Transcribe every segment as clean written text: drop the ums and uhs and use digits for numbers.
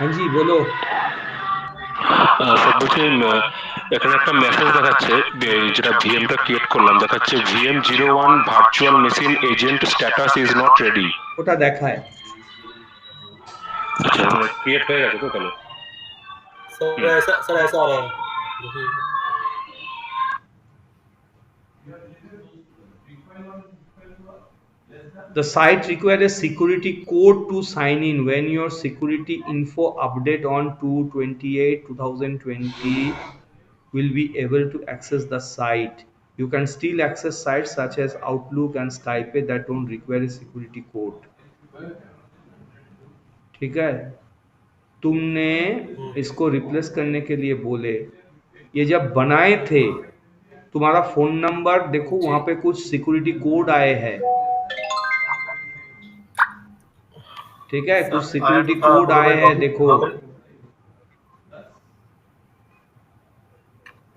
हाँ जी, बोलो। স্যার বলছি এখানে একটা মেসেজ দেখাচ্ছে যেটা ভিএমটা ক্রিয়েট করলাম দেখাচ্ছে VM01 virtual machine agent status is not ready. ওটা দেখায়। আচ্ছা ক্রিয়েট হয়ে গেছে তো তাহলে। सर হুম। ऐसा आ रहा है। देखिए। The site requires a security code to sign in. When your security info update on 2/28/2020 will be able to access the site. You can still access sites such as Outlook and Skype that don't require a security code. ठीक है, तुमने इसको replace करने के लिए बोले, ये जब बनाए थे तुम्हारा फोन नंबर देखो जी। वहां पे कुछ सिक्योरिटी कोड आए हैं। ठीक है, कुछ सर आया सिक्योरिटी तो था कोड मगर आए मैं हैं देखो।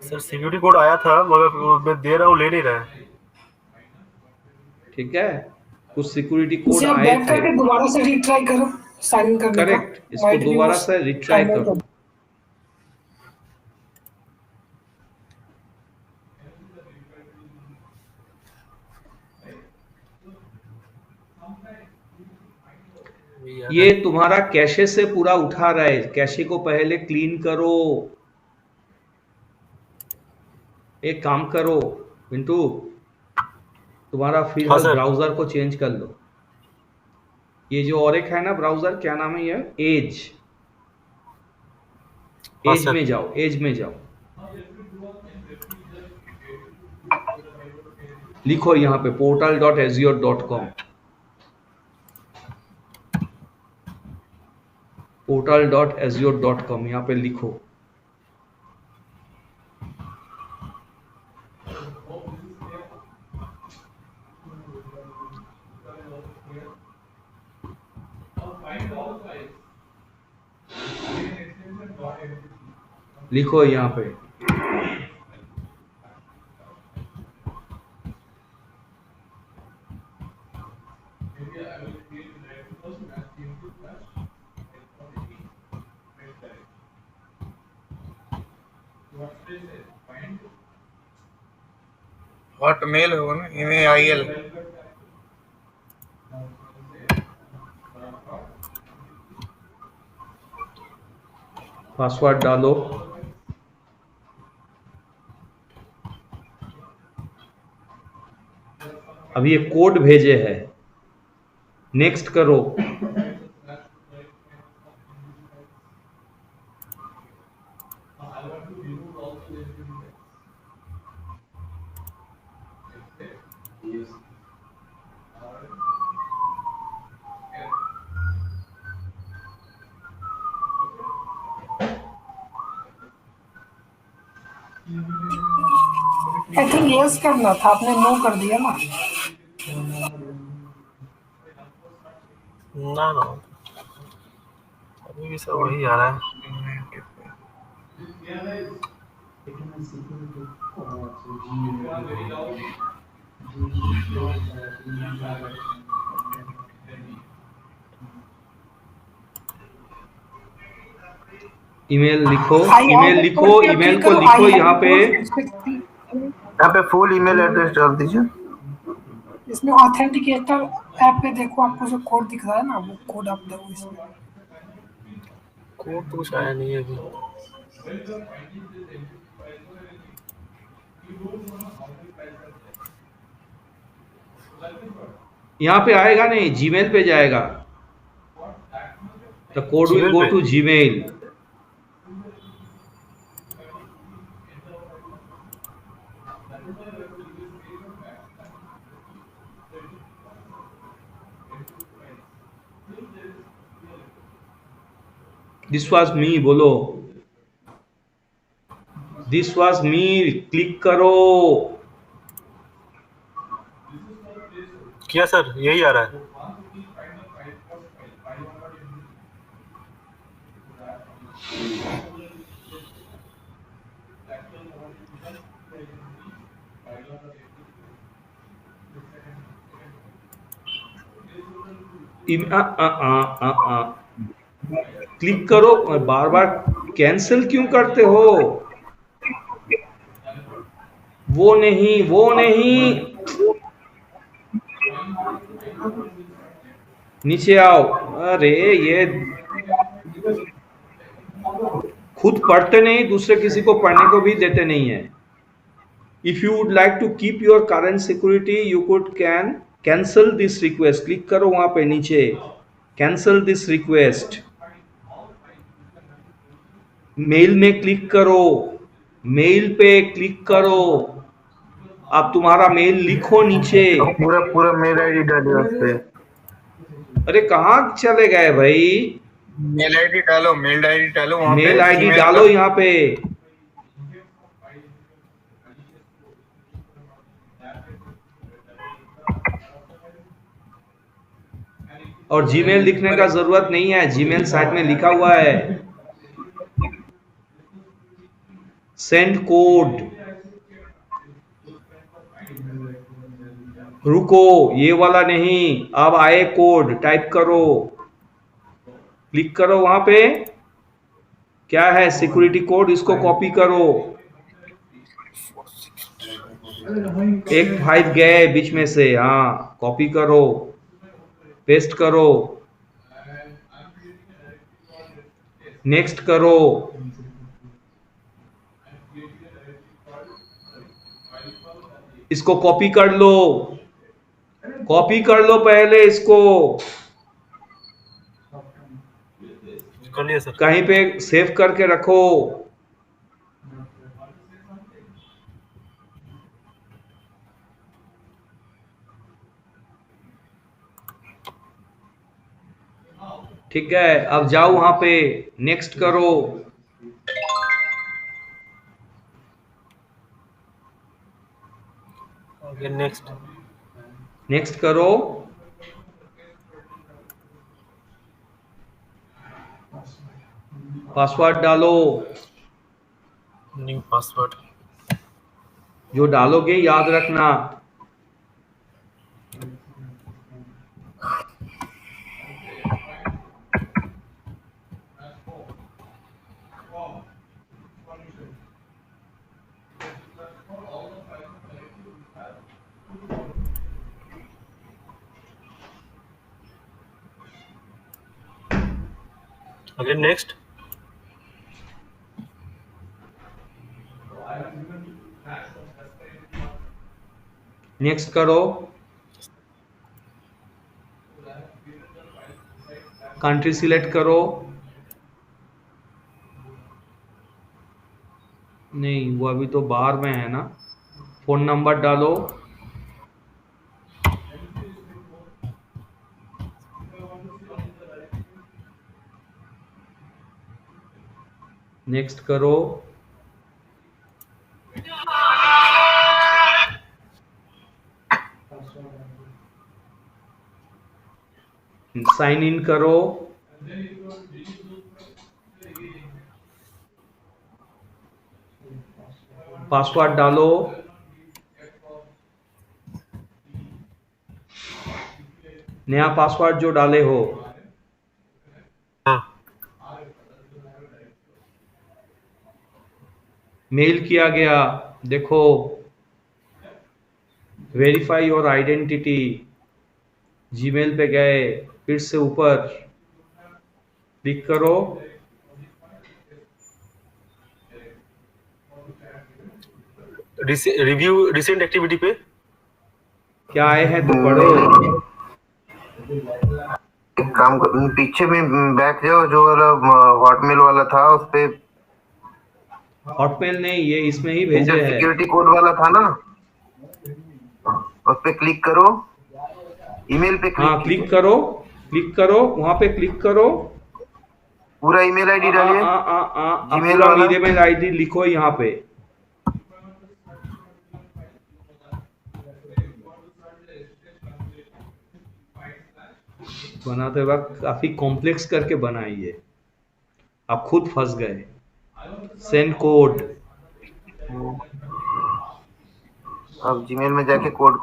सर सिक्योरिटी कोड आया था मगर वो मैं दे रहा हूँ ले नहीं रहा है। ठीक है, कुछ सिक्योरिटी कोड इसे आप आए बैक थे। करके दोबारा से रीट्राई करो साइन इन करने का। करेक्ट, इसको माइट बी वो दोबारा से रिट्राई टाइमर करो। कर। ये तुम्हारा कैशे से पूरा उठा रहा है, कैशे को पहले क्लीन करो। एक काम करो पिंटू, तुम्हारा हाँ फिलहाल सर। ब्राउजर को चेंज कर लो। ये जो और एक है ना ब्राउजर, क्या नाम है ये, एज। हाँ एज सर। में जाओ, एज में जाओ, लिखो यहाँ पे portal.azure.com, portal.azure.com यहाँ पे लिखो। लिखो यहाँ पे। हॉटमेल होगा ना, MAIL। पासवर्ड डालो। अब ये कोड भेजे है, नेक्स्ट करो। आई थिंक यस करना था, आपने नो कर दिया ना। ना ना अभी भी सर वही आ रहा है। ईमेल लिखो, आई ईमेल हैव लिखो, कोड पे ईमेल क्लिक को करो। लिखो आई यहाँ हैव पे। कोड, यहाँ पे फुल ईमेल एड्रेस डाल दीजिए। इसमें ऑथेंटिकेटर ऐप पे देखो, आपको जो कोड दिख रहा है ना वो कोड आप दो इसमें। कोड तो कुछ आया नहीं है अभी। यहाँ पे आएगा नहीं, जीमेल पे जाएगा। The code will Gmail go पे। To Gmail. This was me, बोलो दिस वाज मी, क्लिक करो। किया सर यही आ रहा है। आ, आ, आ, आ, आ, क्लिक करो और बार बार कैंसिल क्यों करते हो? वो नहीं, वो नहीं, नीचे आओ। अरे ये खुद पढ़ते नहीं, दूसरे किसी को पढ़ने को भी देते नहीं है। If you would like to keep your current security, you could can cancel this request. Click करो वहां पे नीचे, cancel this request. मेल में क्लिक करो, मेल पे क्लिक करो, आप तुम्हारा मेल लिखो नीचे। पूरा पूरा मेल आईडी डालिए उस पे। अरे कहाँ चले गए भाई? मेल आईडी डालो, मेल आईडी डालो वहाँ पे। मेल आईडी email डालो का। यहाँ पे। और जीमेल लिखने का जरूरत नहीं है, जीमेल साइट में लिखा हुआ है। सेंड कोड, रुको, ये वाला नहीं, अब आए कोड, टाइप करो, क्लिक करो वहां पे। क्या है? सिक्योरिटी कोड, इसको कॉपी करो। 1 5 गए बीच में से, हाँ, कॉपी करो, पेस्ट करो, नेक्स्ट करो। इसको कॉपी कर लो, कॉपी कर लो पहले इसको, कर लिया सर। कहीं पे सेव करके रखो। ठीक है, अब जाओ वहां पे, नेक्स्ट करो। आगे नेक्स्ट। नेक्स्ट करो। पासवर्ड डालो, न्यू पासवर्ड। जो डालोगे याद रखना। आगे नेक्स्ट। नेक्स्ट करो। कंट्री सिलेक्ट करो। नहीं, वो अभी तो बाहर में है ना। फोन नंबर डालो। नेक्स्ट करो। साइन इन करो। पासवर्ड डालो। नया पासवर्ड जो डाले हो। हाँ। मेल किया गया, देखो, वेरीफाई योर आइडेंटिटी। जीमेल पे गए, फिर से ऊपर क्लिक करो। रिव्यू रिसेंट एक्टिविटी पे क्या आए हैं तो पढ़ो। एक काम करो, पीछे में बैक जाओ, जो वाला हॉटमेल वाला था उस पे। हॉटमेल नहीं, ये इसमें ही भेजे है। सिक्योरिटी कोड वाला था ना, उस पे क्लिक करो। ईमेल पे हाँ, क्लिक क्लिक करो, क्लिक करो, वहां पे क्लिक करो। पूरा ईमेल आईडी डालिए। Gmail पूरा वाला? ईमेल आईडी लिखो यहाँ पे। बनाते वक्त काफी कॉम्प्लेक्स करके बनाइए, आप खुद फंस गए। Send code. अब जीमेल में जाके कोड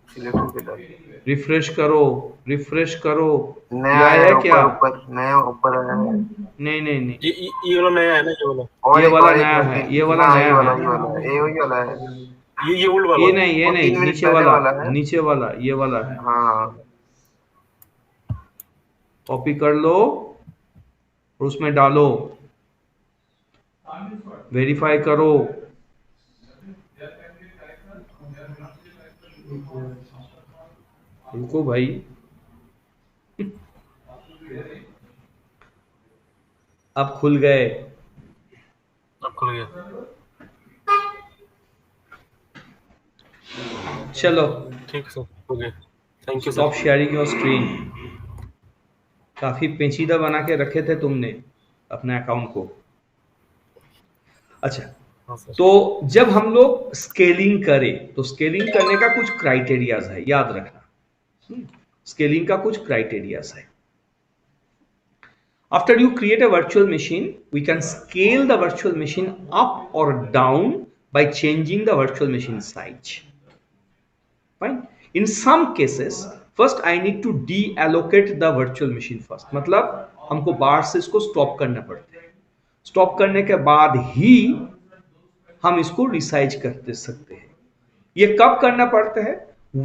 सिलेक्ट करके डालिए। रिफ्रेश करो, रिफ्रेश करो। नया ये आया है है, क्या? ऊपर नया ऊपर आया है। नहीं नहीं नहीं, ये वाला नया है ना, ये वाला। और ये एक वाला और एक नया है, ये वाला हाँ, नया है। ये वाला है, ये वही वाला है। ये ओल्ड वाला ये है। नहीं, ये वो 3 नहीं, मिनट नीचे पहले वाला, वाला है। नीचे वाला, ये वाला है। हाँ, कॉपी कर लो और उसमें डालो, वेरीफाई करो। रुको भाई, अब खुल गए। अब खुल गया। चलो, ठीक है सर, हो गया। Thank you stop sir. Sharing your screen. काफी पेचीदा बना के रखे थे तुमने अपने अकाउंट को। अच्छा, हाँ सर। तो जब हम लोग स्केलिंग करें तो स्केलिंग करने का कुछ क्राइटेरियाज है, याद रखना। स्केलिंग का कुछ क्राइटेरियाज है। After you create a virtual machine, we can scale the virtual machine up or down by changing the virtual machine size. Fine. In some cases, first I need to deallocate the virtual machine first. मतलब हमको बाहर से इसको stop करना पड़ता है। Stop करने के बाद ही हम इसको रिसाइज कर दे सकते हैं। ये कब करना पड़ता है?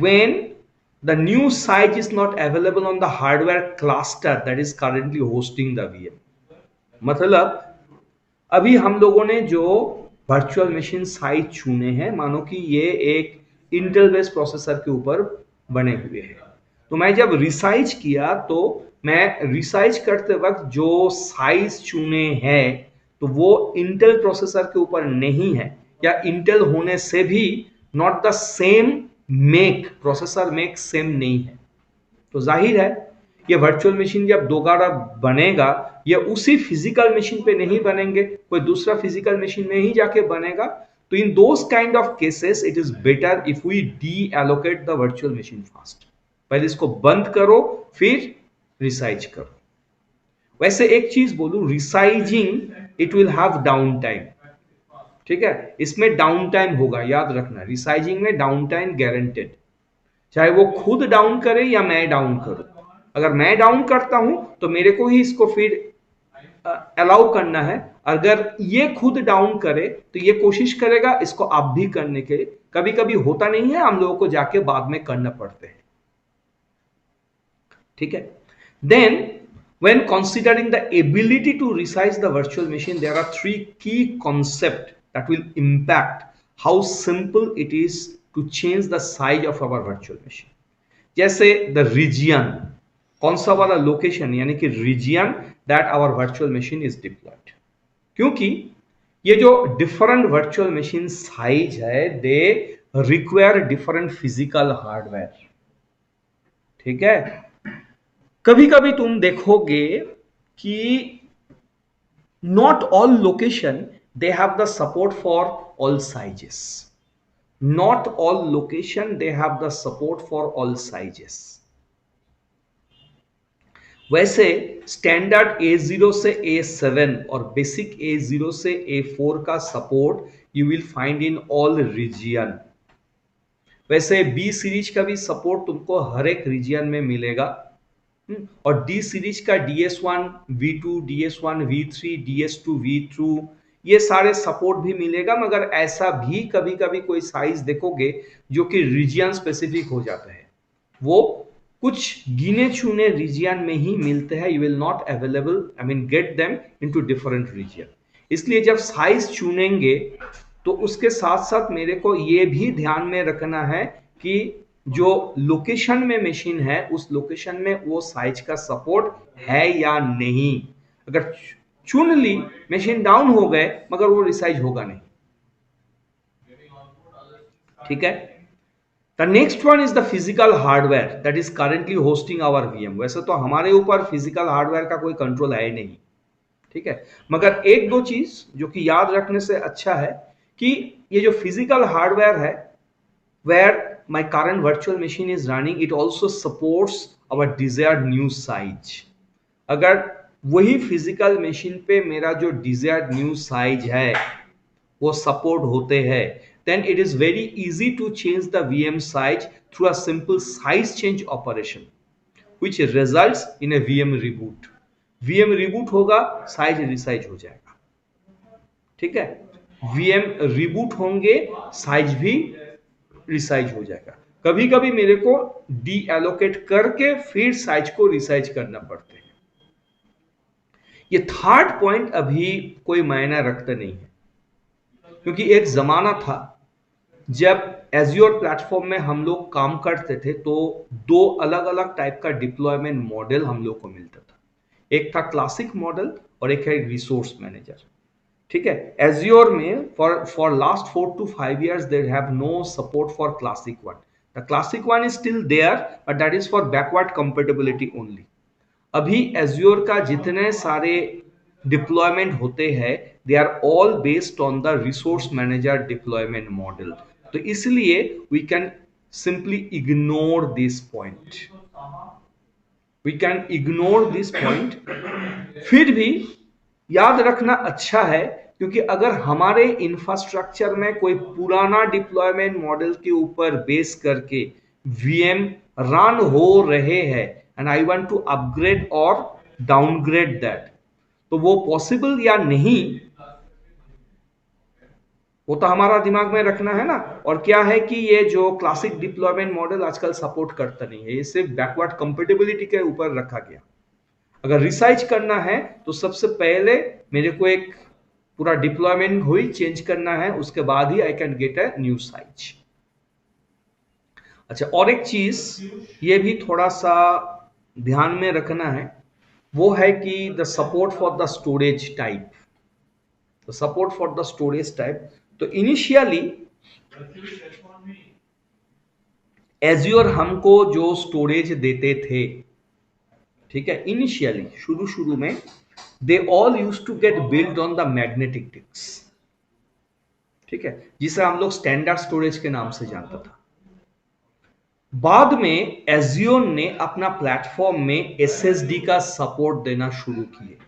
When the new size is not available on the hardware cluster that is currently hosting the VM. मतलब अभी हम लोगों ने जो वर्चुअल मशीन साइज चुने हैं, मानो कि ये एक इंटेल बेस्ड प्रोसेसर के ऊपर बने हुए हैं, तो मैं जब रिसाइज किया तो मैं रिसाइज करते वक्त जो साइज चुने हैं तो वो इंटेल प्रोसेसर के ऊपर नहीं है, या इंटेल होने से भी not the same make, processor make same नहीं है। तो जाहिर है ये वर्चुअल मशीन जब दोबारा बनेगा, ये उसी फिजिकल मशीन पे नहीं बनेंगे, कोई दूसरा फिजिकल मशीन में ही जाके बनेगा। तो in those kind of cases it is better if we deallocate the virtual machine fast. पहले इसको बंद करो, फिर रिसाइज करो। वैसे एक चीज बोलूं, resizing it will have down time. ठीक है, इसमें डाउन टाइम होगा, याद रखना। रिसाइजिंग में डाउन टाइम गारंटेड, चाहे वो खुद डाउन करे या मैं डाउन करूं। अगर मैं डाउन करता हूं तो मेरे को ही इसको फिर अलाउ करना है। अगर ये खुद डाउन करे तो ये कोशिश करेगा इसको आप भी करने के लिए। कभी कभी होता नहीं है, हम लोगों को जाके बाद में करना पड़ते हैं। ठीक है, then when considering the ability to resize the virtual machine, there are 3 key concepts that will impact how simple it is to change the size of our virtual machine. जैसे द रीजियन, कौन सा वाला location, यानी कि region that our virtual machine is deployed. क्योंकि ये जो different virtual machine size है, they require different physical hardware. ठीक है, कभी कभी तुम देखोगे कि not all location they have the support for all sizes. Not all location they have the support for all sizes. वैसे स्टैंडर्ड A0 से A7 और बेसिक A0 से A4 का support you will find in all region. वैसे B series का भी support तुमको हर एक रीजियन में मिलेगा, और D सीरीज का DS1 V2, DS1 V3, DS2 V2 ये सारे सपोर्ट भी मिलेगा। मगर ऐसा भी कभी कभी कोई साइज देखोगे जो कि रीजियन स्पेसिफिक हो जाता है, वो कुछ गिने चुने रीजियन में ही मिलते हैं। You will not available, I mean get them into different region. इसलिए जब साइज चुनेंगे तो उसके साथ साथ मेरे को ये भी ध्यान में रखना है कि जो लोकेशन में मशीन है उस लोकेशन में वो साइज का सपोर्ट है या नहीं। अगर चुन ली, मशीन डाउन हो गए, मगर वो रिसाइज होगा नहीं। ठीक है, the next one is the physical hardware that is currently hosting our VM. वैसे तो हमारे ऊपर फिजिकल हार्डवेयर का कोई कंट्रोल है नहीं। ठीक है, मगर एक दो चीज जो कि याद रखने से अच्छा है कि ये जो फिजिकल हार्डवेयर है, where my current virtual machine is running, it also supports our desired new size. अगर वही फिजिकल मशीन पे मेरा जो डिजायर्ड न्यू साइज है वो सपोर्ट होते हैं, then it is very easy to change the VM size through a simple size change operation which results in a VM reboot. VM reboot होगा, साइज रिसाइज हो जाएगा, ठीक है। VM रिबूट होंगे, साइज भी रिसाइज हो जाएगा। कभी कभी मेरे को डी एलोकेट करके फिर साइज को रिसाइज करना पड़ते हैं। ये थर्ड पॉइंट अभी कोई मायना रखता नहीं है, क्योंकि एक जमाना था जब एज्योर प्लेटफॉर्म में हम लोग काम करते थे तो दो अलग अलग टाइप का डिप्लॉयमेंट मॉडल हम लोग को मिलता था। एक था क्लासिक मॉडल और एक है रिसोर्स मैनेजर, ठीक है। एज्योर में for last 4 to 5 years they have no support for classic one. The classic one is still there, but that is for backward compatibility only. अभी एज्योर का जितने सारे डिप्लॉयमेंट होते हैं they are all based on the resource manager deployment model. तो इसलिए we can simply ignore this point, we can ignore this point. फिर भी याद रखना अच्छा है, क्योंकि अगर हमारे इंफ्रास्ट्रक्चर में कोई पुराना डिप्लॉयमेंट मॉडल के ऊपर बेस करके वीएम रन हो रहे हैं and I want to upgrade और डाउनग्रेड दैट, तो वो पॉसिबल या नहीं वो तो हमारा दिमाग में रखना है ना। और क्या है कि ये जो क्लासिक डिप्लॉयमेंट मॉडल आजकल सपोर्ट करता नहीं है, ये सिर्फ बैकवर्ड कंपेटेबिलिटी के ऊपर रखा गया। अगर रिसाइज करना है तो सबसे पहले मेरे को एक पूरा डिप्लॉयमेंट हुई चेंज करना है, उसके बाद ही I can get a new size. अच्छा, और एक चीज ये भी थोड़ा सा ध्यान में रखना है, वो है कि the support for the storage type, the support for the storage type. तो इनिशियली एज्योर हमको जो स्टोरेज देते थे, ठीक है, इनिशियली शुरू में they all used to get build on the magnetic disk, ठीक है, जिसे हम लोग स्टैंडर्ड स्टोरेज के नाम से जानता था। बाद में एज्योर ने अपना प्लेटफॉर्म में एसएसडी का सपोर्ट देना शुरू किए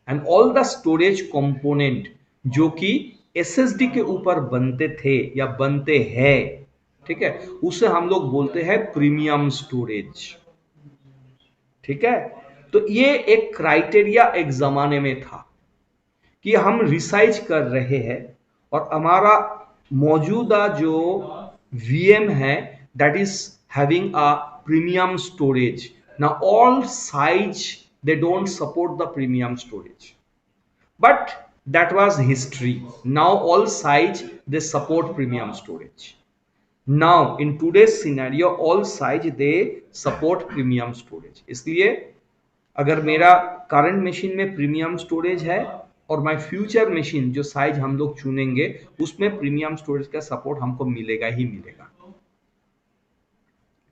and all the storage component जो कि एसएसडी के ऊपर बनते थे या बनते हैं, ठीक है, उसे हम लोग बोलते हैं प्रीमियम स्टोरेज, ठीक है। तो ये एक क्राइटेरिया एक जमाने में था कि हम रिसाइज कर रहे हैं और हमारा मौजूदा जो वीएम है that is having a premium storage. Now all size they don't support the premium storage, but that was history. Now all size they support premium storage. Now in today's scenario all size they support premium storage. इसलिए अगर मेरा current machine में premium storage है और my future machine जो size हम लोग चुनेंगे उसमें प्रीमियम स्टोरेज का सपोर्ट हमको मिलेगा ही मिलेगा,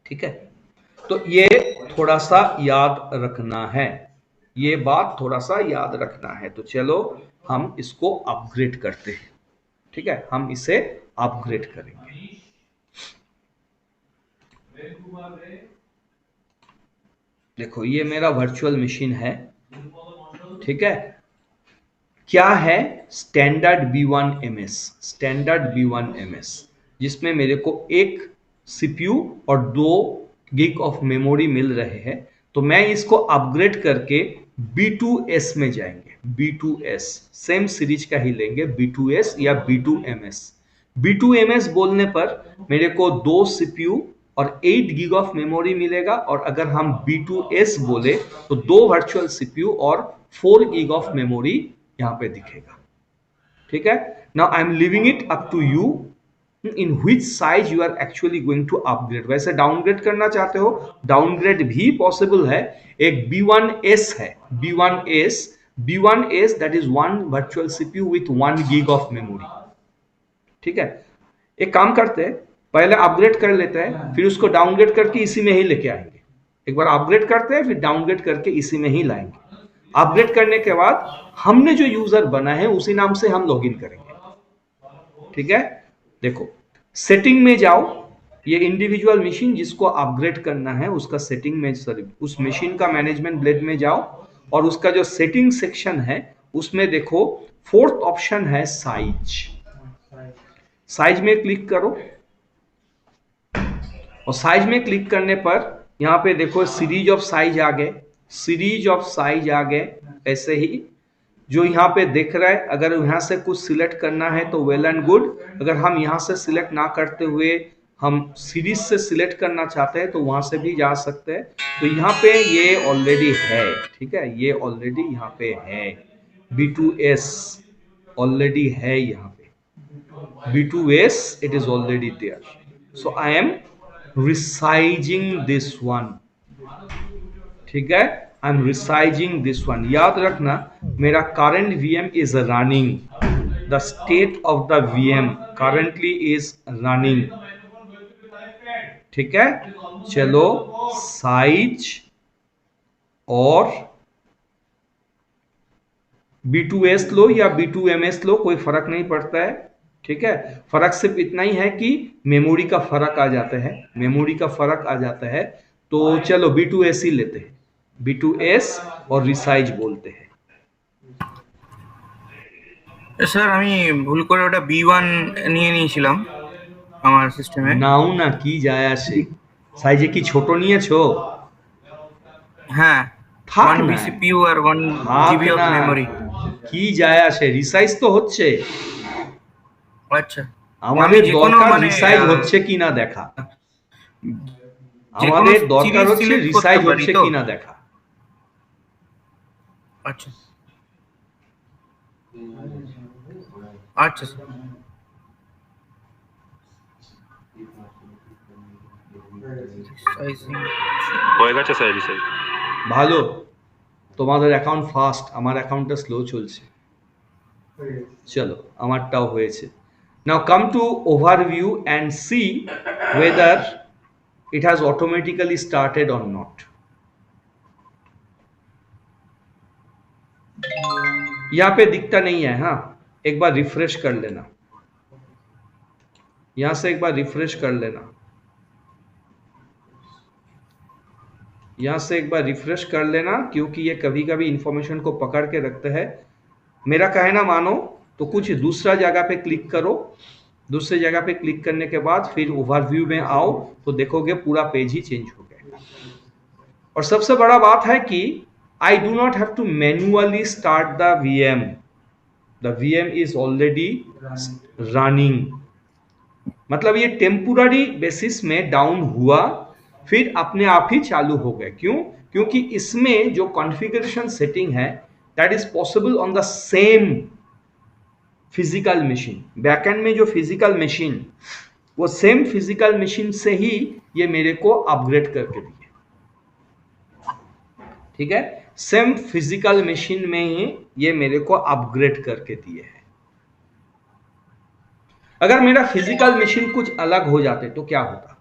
ठीक है। तो ये थोड़ा सा याद रखना है, ये बात थोड़ा सा याद रखना है। तो चलो हम इसको अपग्रेड करते हैं, ठीक है, हम इसे अपग्रेड करेंगे। देखो ये मेरा वर्चुअल मशीन है, ठीक है। क्या है? स्टैंडर्ड B1MS, स्टैंडर्ड B1MS, जिसमें मेरे को एक सीपीयू और 2 गीग ऑफ मेमोरी मिल रहे हैं। तो मैं इसको अपग्रेड करके B2S में जाएंगे। B2S सेम सीरीज का ही लेंगे, B2S या B2MS। B2MS बोलने पर मेरे को 2 सीपीयू और 8 गीग ऑफ मेमोरी मिलेगा, और अगर हम B2S बोले तो 2 वर्चुअल सीपीयू और 4 गीग ऑफ मेमोरी यहां पे दिखेगा, ठीक है। Now I am living it up to you in which size you are actually going to upgrade. वैसे डाउनग्रेड करना चाहते हो, डाउनग्रेड भी पॉसिबल है। एक B1S है, B1S that is 1 virtual CPU with 1 gig of memory, ठीक है। एक काम करते हैं, पहले अपग्रेड कर लेते हैं, फिर उसको डाउनग्रेड करके इसी में ही लेके आएंगे। एक बार अपग्रेड करते हैं, फिर डाउनग्रेड करके इसी में ही लाएंगे। अपग्रेड करने के बाद हमने जो यूजर बना है उसी नाम से हम लॉगिन करेंगे, ठीक है। देखो सेटिंग में जाओ, ये इंडिविजुअल मशीन जिसको अपग्रेड करना है उसका सेटिंग में, उस मशीन का मैनेजमेंट ब्लेड में जाओ और उसका जो सेटिंग सेक्शन है उसमें देखो 4th ऑप्शन है साइज। साइज में क्लिक करो और साइज में क्लिक करने पर यहाँ पे देखो सीरीज ऑफ साइज आ गए, सीरीज ऑफ साइज आ गए। ऐसे ही जो यहाँ पे देख रहा है, अगर यहाँ से कुछ सिलेक्ट करना है तो वेल एंड गुड। अगर हम यहाँ से सिलेक्ट ना करते हुए हम सीरीज से सिलेक्ट करना चाहते हैं तो वहां से भी जा सकते हैं। तो यहाँ पे ये ऑलरेडी है, ठीक है, ये ऑलरेडी यहाँ पे है, B2S ऑलरेडी है यहाँ पे, B2S it is already there. So I am resizing this one, ठीक है, I am resizing this one. याद रखना मेरा current VM is running, the state of the VM currently is running, ठीक है। चलो साइज और B2S लो या B2MS लो, कोई फर्क नहीं पड़ता है, ठीक है। फर्क सिर्फ इतना ही है कि मेमोरी का फर्क आ जाता है, मेमोरी का फर्क आ जाता है। तो चलो B2S ही लेते हैं, B2S और रिसाइज बोलते हैं। স্যার আমি ভুল করে ওটা B1 নিয়ে নিয়েছিলাম আমার সিস্টেমে। নাও না, কি যায় আসে, সাইজে কি ছোট নিয়েছো? হ্যাঁ, থাক 1 না, CPU আর 1 থাক GB অফ না, মেমোরি। কি যায় আসে, রিসাইজ তো হচ্ছে। আচ্ছা, আমাদের যে কোনো দরকার মানে রিসাইজ হচ্ছে কিনা দেখা, যে কোনো আমাদের দরকার সিরিজ হচ্ছে সিলেক্ট রিসাইজ করতে পারি হচ্ছে তো? কিনা দেখা। আচ্ছা আচ্ছা স্যার। হয়ে গেছে স্যার রিসাইজ। ভালো, তোমাদের অ্যাকাউন্ট ফাস্ট, আমার অ্যাকাউন্টটা স্লো চলছে। চলো আমারটাও হয়েছে। Now come to overview and see whether it has automatically started or not. यहाँ पे दिखता नहीं है, हाँ, एक बार रिफ्रेश कर लेना, यहां से एक बार रिफ्रेश कर लेना, यहां से एक बार रिफ्रेश कर लेना, क्योंकि ये कभी कभी इंफॉर्मेशन को पकड़ के रखते हैं। मेरा कहना मानो तो कुछ दूसरा जगह पे क्लिक करो, दूसरे जगह पे क्लिक करने के बाद फिर ओवरव्यू में आओ तो देखोगे पूरा पेज ही चेंज हो गया। और सबसे बड़ा बात है कि I do not have to manually start the VM. The VM is already running. मतलब ये टेम्पोररी बेसिस में डाउन हुआ, फिर अपने आप ही चालू हो गया। क्यों? क्योंकि इसमें जो कॉन्फ़िगरेशन सेटिंग है that is possible on the same physical machine. Backend में जो फिजिकल मशीन, वो सेम फिजिकल मशीन से ही ये मेरे को अपग्रेड करके दिए, ठीक है, सेम फिजिकल मशीन में ही ये मेरे को अपग्रेड करके दिए हैं। अगर मेरा फिजिकल मशीन कुछ अलग हो जाते तो क्या होता,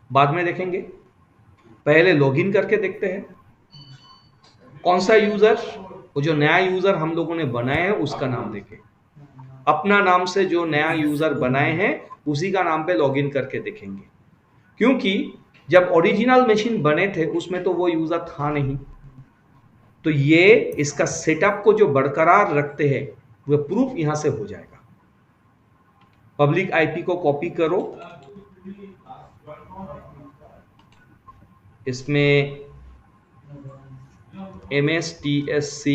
बाद में देखेंगे, पहले लॉगिन करके देखते हैं। कौन सा यूजर, वो जो नया यूजर हम लोगों ने बनाए हैं उसका नाम देखें, अपना नाम से जो नया यूजर बनाए हैं उसी का नाम पे लॉगिन करके देखेंगे। क्योंकि जब ओरिजिनल मशीन बने थे उसमें तो वो यूजर था नहीं, तो ये इसका सेटअप को जो बरकरार रखते हैं वो प्रूफ यहां से हो जाएगा। पब्लिक आईपी को कॉपी करो, इसमें MSTSC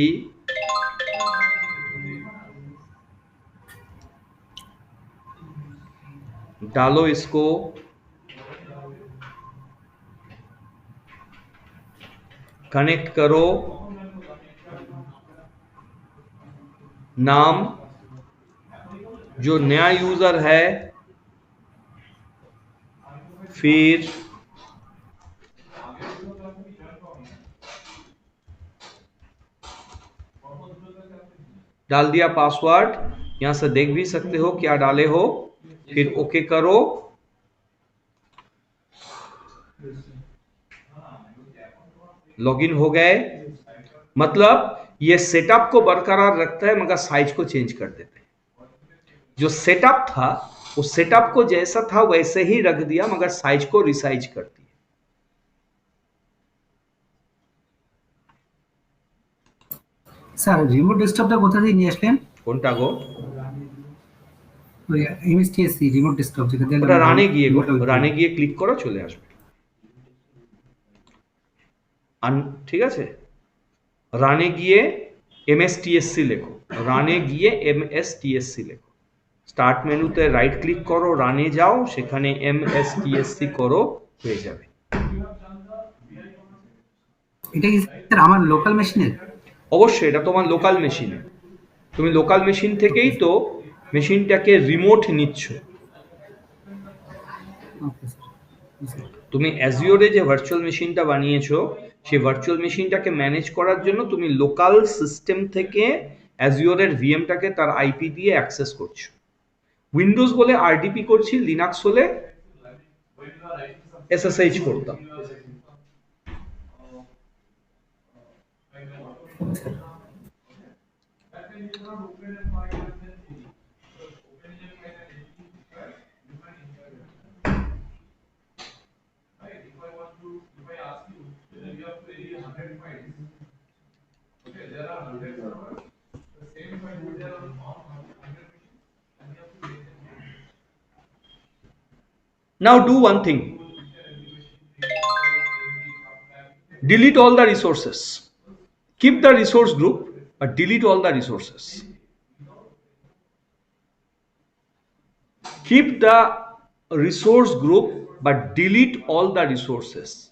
डालो, इसको कनेक्ट करो, नाम जो नया यूजर है, फिर डाल दिया पासवर्ड, यहां से देख भी सकते हो क्या डाले हो, फिर ओके करो। लॉगिन हो गए, मतलब ये सेटअप को बरकरार रखता है मगर साइज को चेंज कर देते हैं। जो सेटअप था वो सेटअप को जैसा था वैसे ही रख दिया मगर साइज को रिसाइज कर दिया। স্যার রিমোট ডেস্কটপটা কোথা থেকে নিয়ে আসলেন? কোনটা গো? ওই এমএসটিএসসি রিমোট ডেস্কটপ যেটা দিয়ে ওটা আমরা রানে গিয়ে গো, remote- রানে গিয়ে ক্লিক করো, চলে আসবে। ঠিক আছে, রানে গিয়ে এমএসটিএসসি লেখো, রানে গিয়ে এমএসটিএসসি লেখো, স্টার্ট মেনুতে রাইট ক্লিক করো, রানে যাও, সেখানে এমএসটিএসসি করো, হয়ে যাবে। এটা কি স্যার আমার লোকাল মেশিনের? অবশ্যই এটা তোমার লোকাল মেশিনে, তুমি লোকাল মেশিন থেকেই তো মেশিনটাকে রিমোট নিচ্ছ। Okay sir. তুমি অ্যাজিওরে যে ভার্চুয়াল মেশিনটা বানিয়েছো, সেই ভার্চুয়াল মেশিনটাকে ম্যানেজ করার জন্য তুমি লোকাল সিস্টেম থেকে অ্যাজিওরের ভিএমটাকে তার আইপি দিয়ে অ্যাক্সেস করছো। উইন্ডোজ বলে আরডিপি করছি, লিনাক্স হলে এসএসএইচ করতাম। Now do one thing. Delete all the resources. Keep the resource group, but delete all the resources. Keep the resource group, but delete all the resources.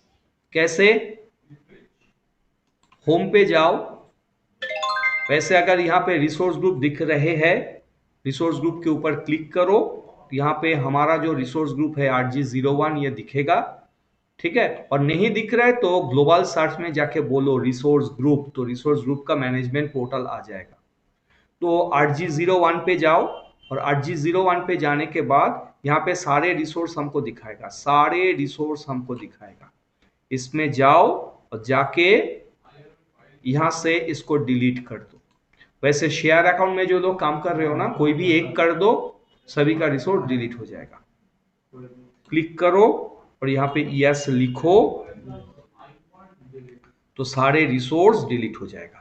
कैसे? Home पे जाओ, वैसे अगर यहाँ पे रिसोर्स ग्रुप दिख रहे हैं, रिसोर्स ग्रुप के ऊपर क्लिक करो, यहाँ पे हमारा जो रिसोर्स ग्रुप है RG01 ये दिखेगा, ठीक है। और नहीं दिख रहा है तो ग्लोबल सर्च में जाके बोलो रिसोर्स ग्रुप, तो रिसोर्स ग्रुप का मैनेजमेंट पोर्टल आ जाएगा। तो RG01 पे जाओ, और RG01 पे जाने के बाद यहाँ पे सारे रिसोर्स हमको दिखाएगा, सारे रिसोर्स हमको दिखाएगा। इसमें जाओ और जाके यहाँ से इसको डिलीट कर दो। वैसे शेयर अकाउंट में जो लोग काम कर रहे हो ना, कोई भी एक कर दो, सभी का रिसोर्स डिलीट हो जाएगा। क्लिक करो और यहाँ पे यस लिखो, तो सारे रिसोर्स डिलीट हो जाएगा।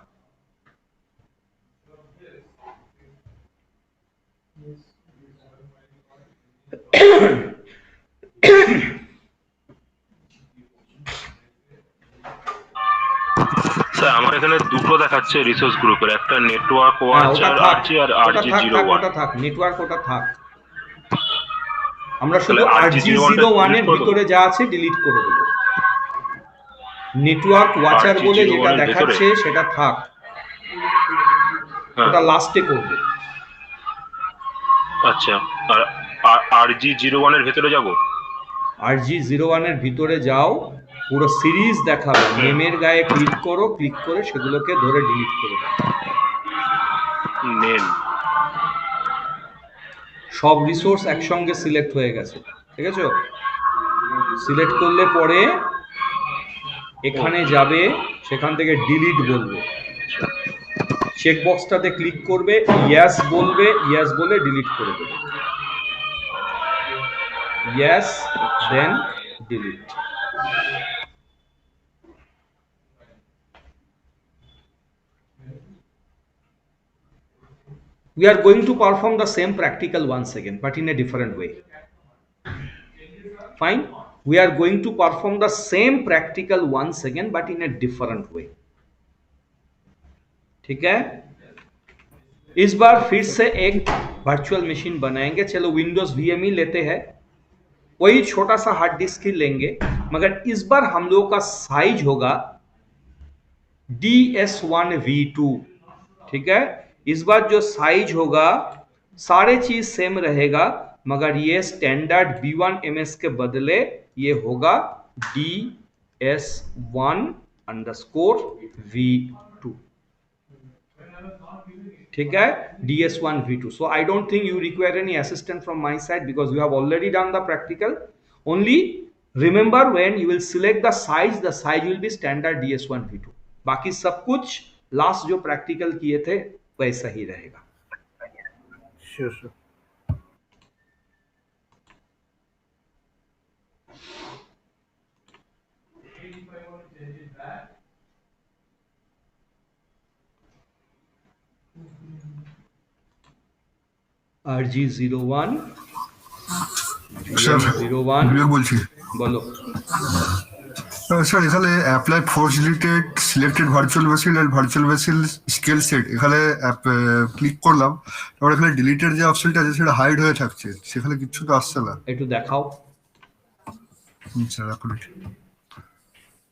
স্যার আমার এখানে দুটো দেখাচ্ছে রিসোর্স গ্রুপের, একটা নেটওয়ার্ক হ্যাঁ, ওয়াচ ওটা আর থাক, আরজি আর ওটা আরজি থাক, জিরো থাক, ওয়ান। ওটা থাক, নেটওয়ার্ক ওটা থাক। আমরা শুধু তাহলে RG01 এর delete করে দেবো? ভিতরে যা আছে ডিলিট করে দেবো। নেটওয়ার্ক ওয়াচার বলে RG01 যেটা এর দেখাচ্ছে সেটা থাক, হ্যাঁ, ওটা লাস্টে করবে। আচ্ছা। আর RG01 এর ভেতরে যাব? RG01 এর ভিতরে যাও, পুরো সিরিজ দেখাবে, নেমের গায়ে ক্লিক করো, ক্লিক করে সেগুলোকে ধরে ডিলিট করে দাও। নেম, সব রিসোর্স একসঙ্গে সিলেক্ট হয়ে গেছে, ঠিক আছে। সিলেক্ট করলে পরে এখানে যাবে, সেখান থেকে ডিলিট বলবে, চেক বক্সটাতে ক্লিক করবে, ইয়েস বলবে, ইয়েস বলে ডিলিট করে দেবে। Yes, then delete. We are going to perform the same practical once again, but in a different way. Fine. We are going to perform the same practical once again, but in a different way. ठीक है, इस बार फिर से एक virtual machine बनाएंगे। चलो Windows VM ही लेते हैं, वही छोटा सा हार्ड डिस्क ही लेंगे, मगर इस बार हम लोगों का साइज होगा DS1V2, ठीक है। इस बार जो साइज होगा सारे चीज सेम रहेगा, मगर ये स्टैंडर्ड B1MS के बदले ये होगा DS1_V2, ठीक है, DS1V2। So I don't think you require any assistance from my side because you have already done the practical. Only remember when you will select the size will be standard DS1V2। बाकी सब कुछ last जो practical किए थे वैसा ही रहेगा। Sure sure. RG01 sir VM01 বিবেক বলছি বলো। স্যার এখানে apply force related selected virtual machine and virtual machine scale set এখানে ক্লিক করলাম, তারপর এখানে ডিলিটের যে অপশনটা আছে সেটা হাইড হয়ে থাকছে, সেখানে কিচ্ছু তো আসছে না। একটু দেখাও। স্যার এখন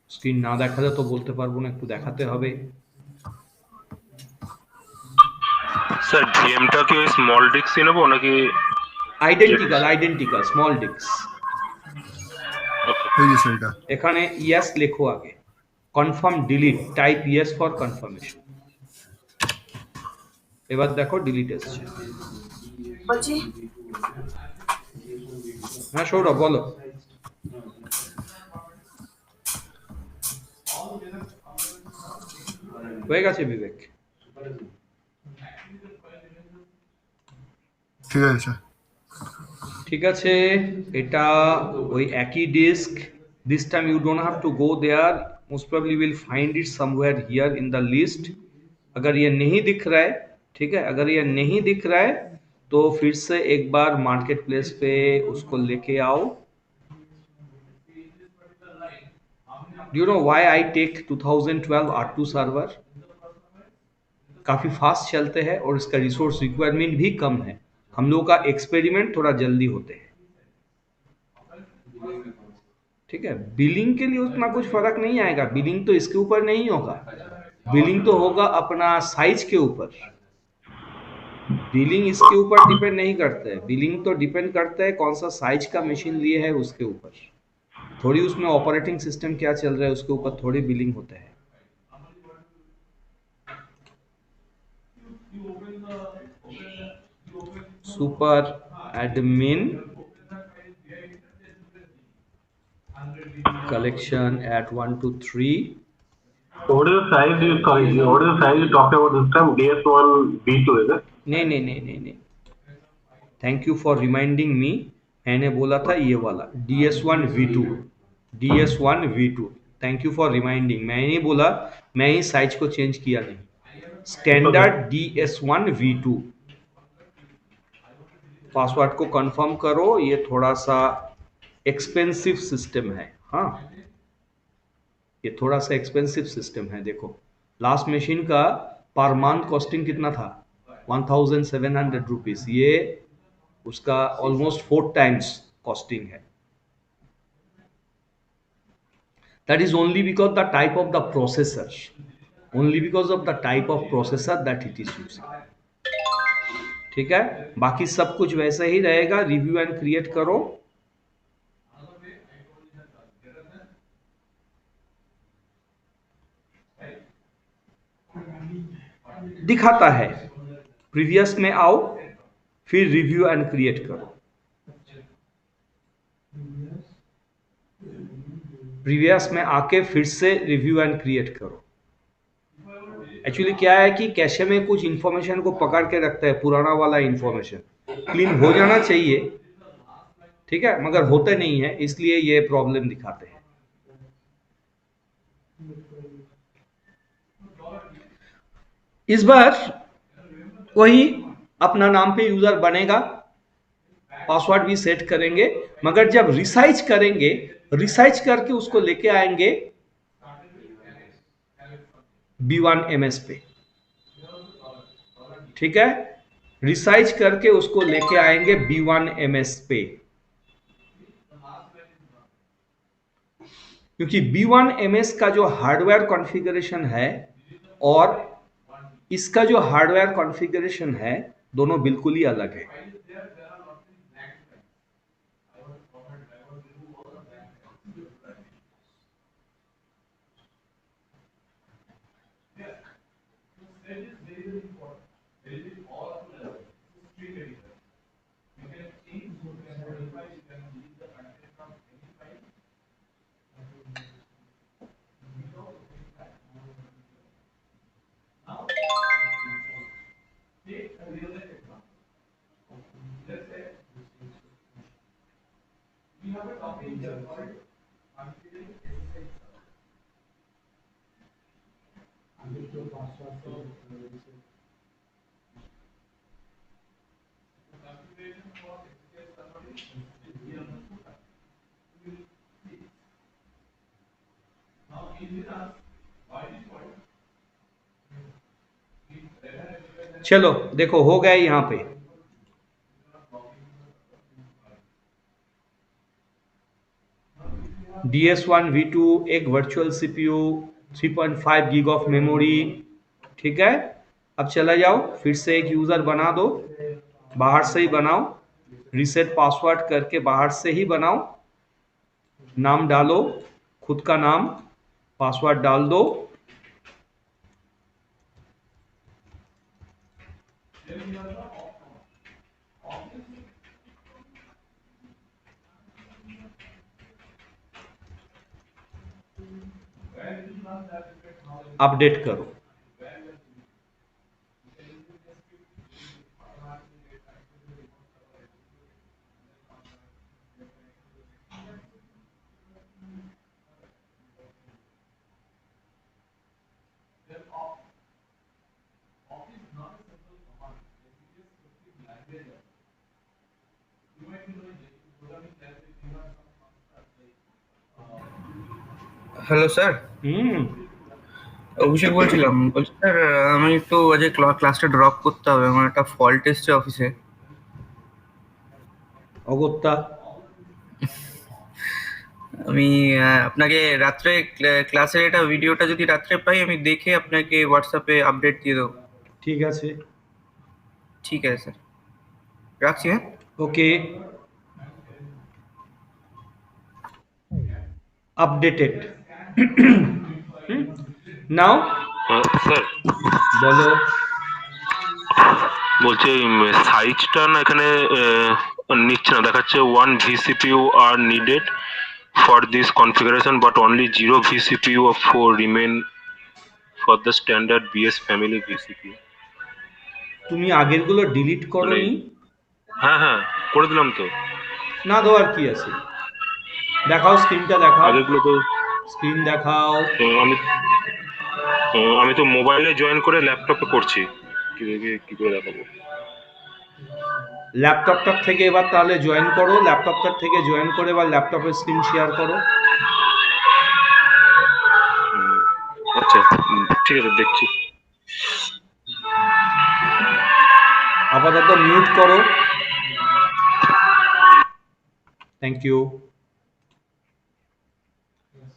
স্ক্রিন না দেখালে তো বলতে পারবো না, একটু দেখাতে হবে। স্যার ভিএমটা কি ওই স্মল ডিস্ক নেবো নাকি? Identical small disk. এই যে স্যার এটা এখানে ইয়েস লেখো আগে, confirm delete, type yes for confirmation. এবার দেখো ডিলিট এসছে। হ্যাঁ সৌরভ বলো। হয়ে গেছে বিবেক। ঠিক আছে স্যার। ঠিক আছে, এটা ওই একই disk. This time you don't have to go there, most probably will find it somewhere here in the list. अगर ये नहीं दिख रहा है, ठीक है, अगर ये नहीं दिख रहा है तो फिर से एक बार मार्केट प्लेस पे उसको लेके आओ। Do you know why I take 2012 R2 server? काफी फास्ट चलते हैं और इसका रिसोर्स रिक्वायरमेंट भी कम है। हम लोगों का एक्सपेरिमेंट थोड़ा जल्दी होते हैं, ठीक है। बिलिंग के लिए उतना कुछ फर्क नहीं आएगा, बिलिंग तो इसके ऊपर नहीं होगा, बिलिंग तो होगा अपना साइज के ऊपर। बिलिंग इसके ऊपर डिपेंड नहीं करता है, बिलिंग तो डिपेंड करता है कौन सा साइज का मशीन लिए है उसके ऊपर, थोड़ी उसमें ऑपरेटिंग सिस्टम क्या चल रहा है उसके ऊपर थोड़ी बिलिंग होता है। Super admin collection at 1 to 3. What is the size you talking about this time? DS1 V2 is it? नहीं, thank you for reminding me. मैंने बोला था ये वाला DS1 V2। Thank you for reminding. मैं नहीं बोला, मैं ही साइज को चेंज किया नहीं। Standard DS1 V2। पासवर्ड को कंफर्म करो, ये थोड़ा सा एक्सपेंसिव सिस्टम है। हाँ, ये थोड़ा सा एक्सपेंसिव सिस्टम है। देखो लास्ट मशीन का पर मंथ कॉस्टिंग कितना था? 1700 रुपीज। ये उसका ऑलमोस्ट 4 टाइम्स कॉस्टिंग है। That is only because the type of the processor, that it is using. ठीक है, बाकी सब कुछ वैसे ही रहेगा। रिव्यू एंड क्रिएट करो। दिखाता है, प्रीवियस में आओ, फिर रिव्यू एंड क्रिएट करो। प्रीवियस में आके फिर से रिव्यू एंड क्रिएट करो। एक्चुअली क्या है कि कैशे में कुछ इंफॉर्मेशन को पकड़ के रखता है, पुराना वाला इंफॉर्मेशन क्लीन हो जाना चाहिए, ठीक है, मगर होते नहीं है, इसलिए ये प्रॉब्लम दिखाते हैं। इस बार वही अपना नाम पे यूजर बनेगा, पासवर्ड भी सेट करेंगे, मगर जब रिसाइज करेंगे, रिसाइज करके उसको लेके आएंगे B1MS पे। ठीक है, रिसाइज करके उसको लेके आएंगे B1MS पे, क्योंकि B1MS का जो हार्डवेयर कॉन्फ़िगरेशन है और इसका जो हार्डवेयर कॉन्फ़िगरेशन है, दोनों बिल्कुल ही अलग है। चलो देखो हो गया यहाँ पे। DS1 V2 एक virtual CPU, 3.5 gig of memory. ठीक है, अब चला जाओ फिर से एक यूजर बना दो, बाहर से ही बनाओ, रीसेट पासवर्ड करके बाहर से ही बनाओ। नाम डालो, खुद का नाम, पासवर्ड डाल दो। अपडेट करो। হ্যালো স্যার, हम्म, অভিষেক বলছিলাম। বলছি স্যার, আমি একটু আজ ক্লাসটা ড্রপ করতে হবে, আমার একটা ফল্ট এসছে অফিসে। অগত্যা আমি আপনাকে রাত্রে ক্লাসের এটা ভিডিওটা যদি রাত্রে পাই, আমি দেখে আপনাকে হোয়াটসঅ্যাপে আপডেট দিয়ে দেবো। ঠিক আছে, ঠিক আছে স্যার, রাখছি। হ্যাঁ, ওকে, আপডেটেড। নাও স্যার বলো। বলছি সাইজটা না এখানে নিচ্ছে না, দেখাচ্ছে 1 vCPU are needed for this configuration but only 0 vCPU of 4 remain for the standard BS family vCPU। তুমি আগেরগুলো ডিলিট করোনি? হ্যাঁ হ্যাঁ করে দিলাম তো। না দেওয়ার কি আছে, দেখাও স্ক্রিনটা, দেখাও আগেরগুলো তো স্ক্রিন দেখাও। আমি তো মোবাইলে জয়েন করে ল্যাপটপে করছি, কি করে দেখাবো? ল্যাপটপটার থেকে এবার তাহলে জয়েন করো, ল্যাপটপটার থেকে জয়েন করে এবার ল্যাপটপের স্ক্রিন শেয়ার করো। আচ্ছা ঠিক আছে, দেখছি। আপাতত म्यूट करो। Thank you.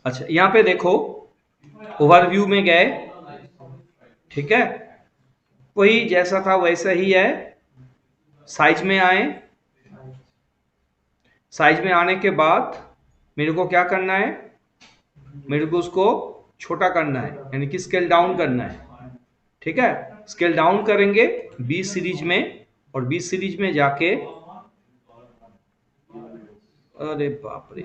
अच्छा यहाँ पे देखो, ओवरव्यू में गए, ठीक है, वही जैसा था वैसा ही है। साइज में आए, साइज में आने के बाद मेरे को क्या करना है, मेरे को उसको छोटा करना है, यानी कि स्केल डाउन करना है। ठीक है, स्केल डाउन करेंगे बी सीरीज में, और बी सीरीज में जाके, अरे बाप रे,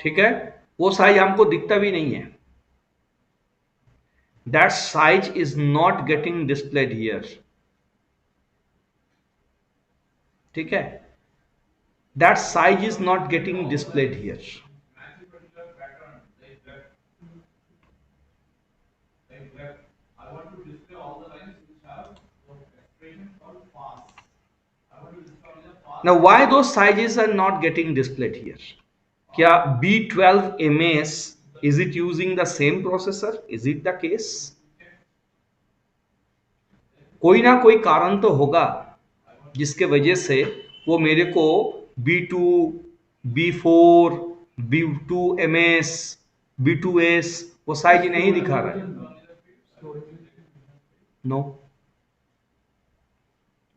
ठीक है, वो साइज हमको दिखता भी नहीं है। That size is not getting displayed here. ठीक है, that size is not getting displayed here. Now why those sizes are not getting displayed here? क्या B12 MS, is it using the same processor? Is it the case? कोई ना कोई कारण तो होगा जिसके वजह से वो मेरे को B2, B4, B2MS, B2S वो साइज नहीं दिखा रहा है। No,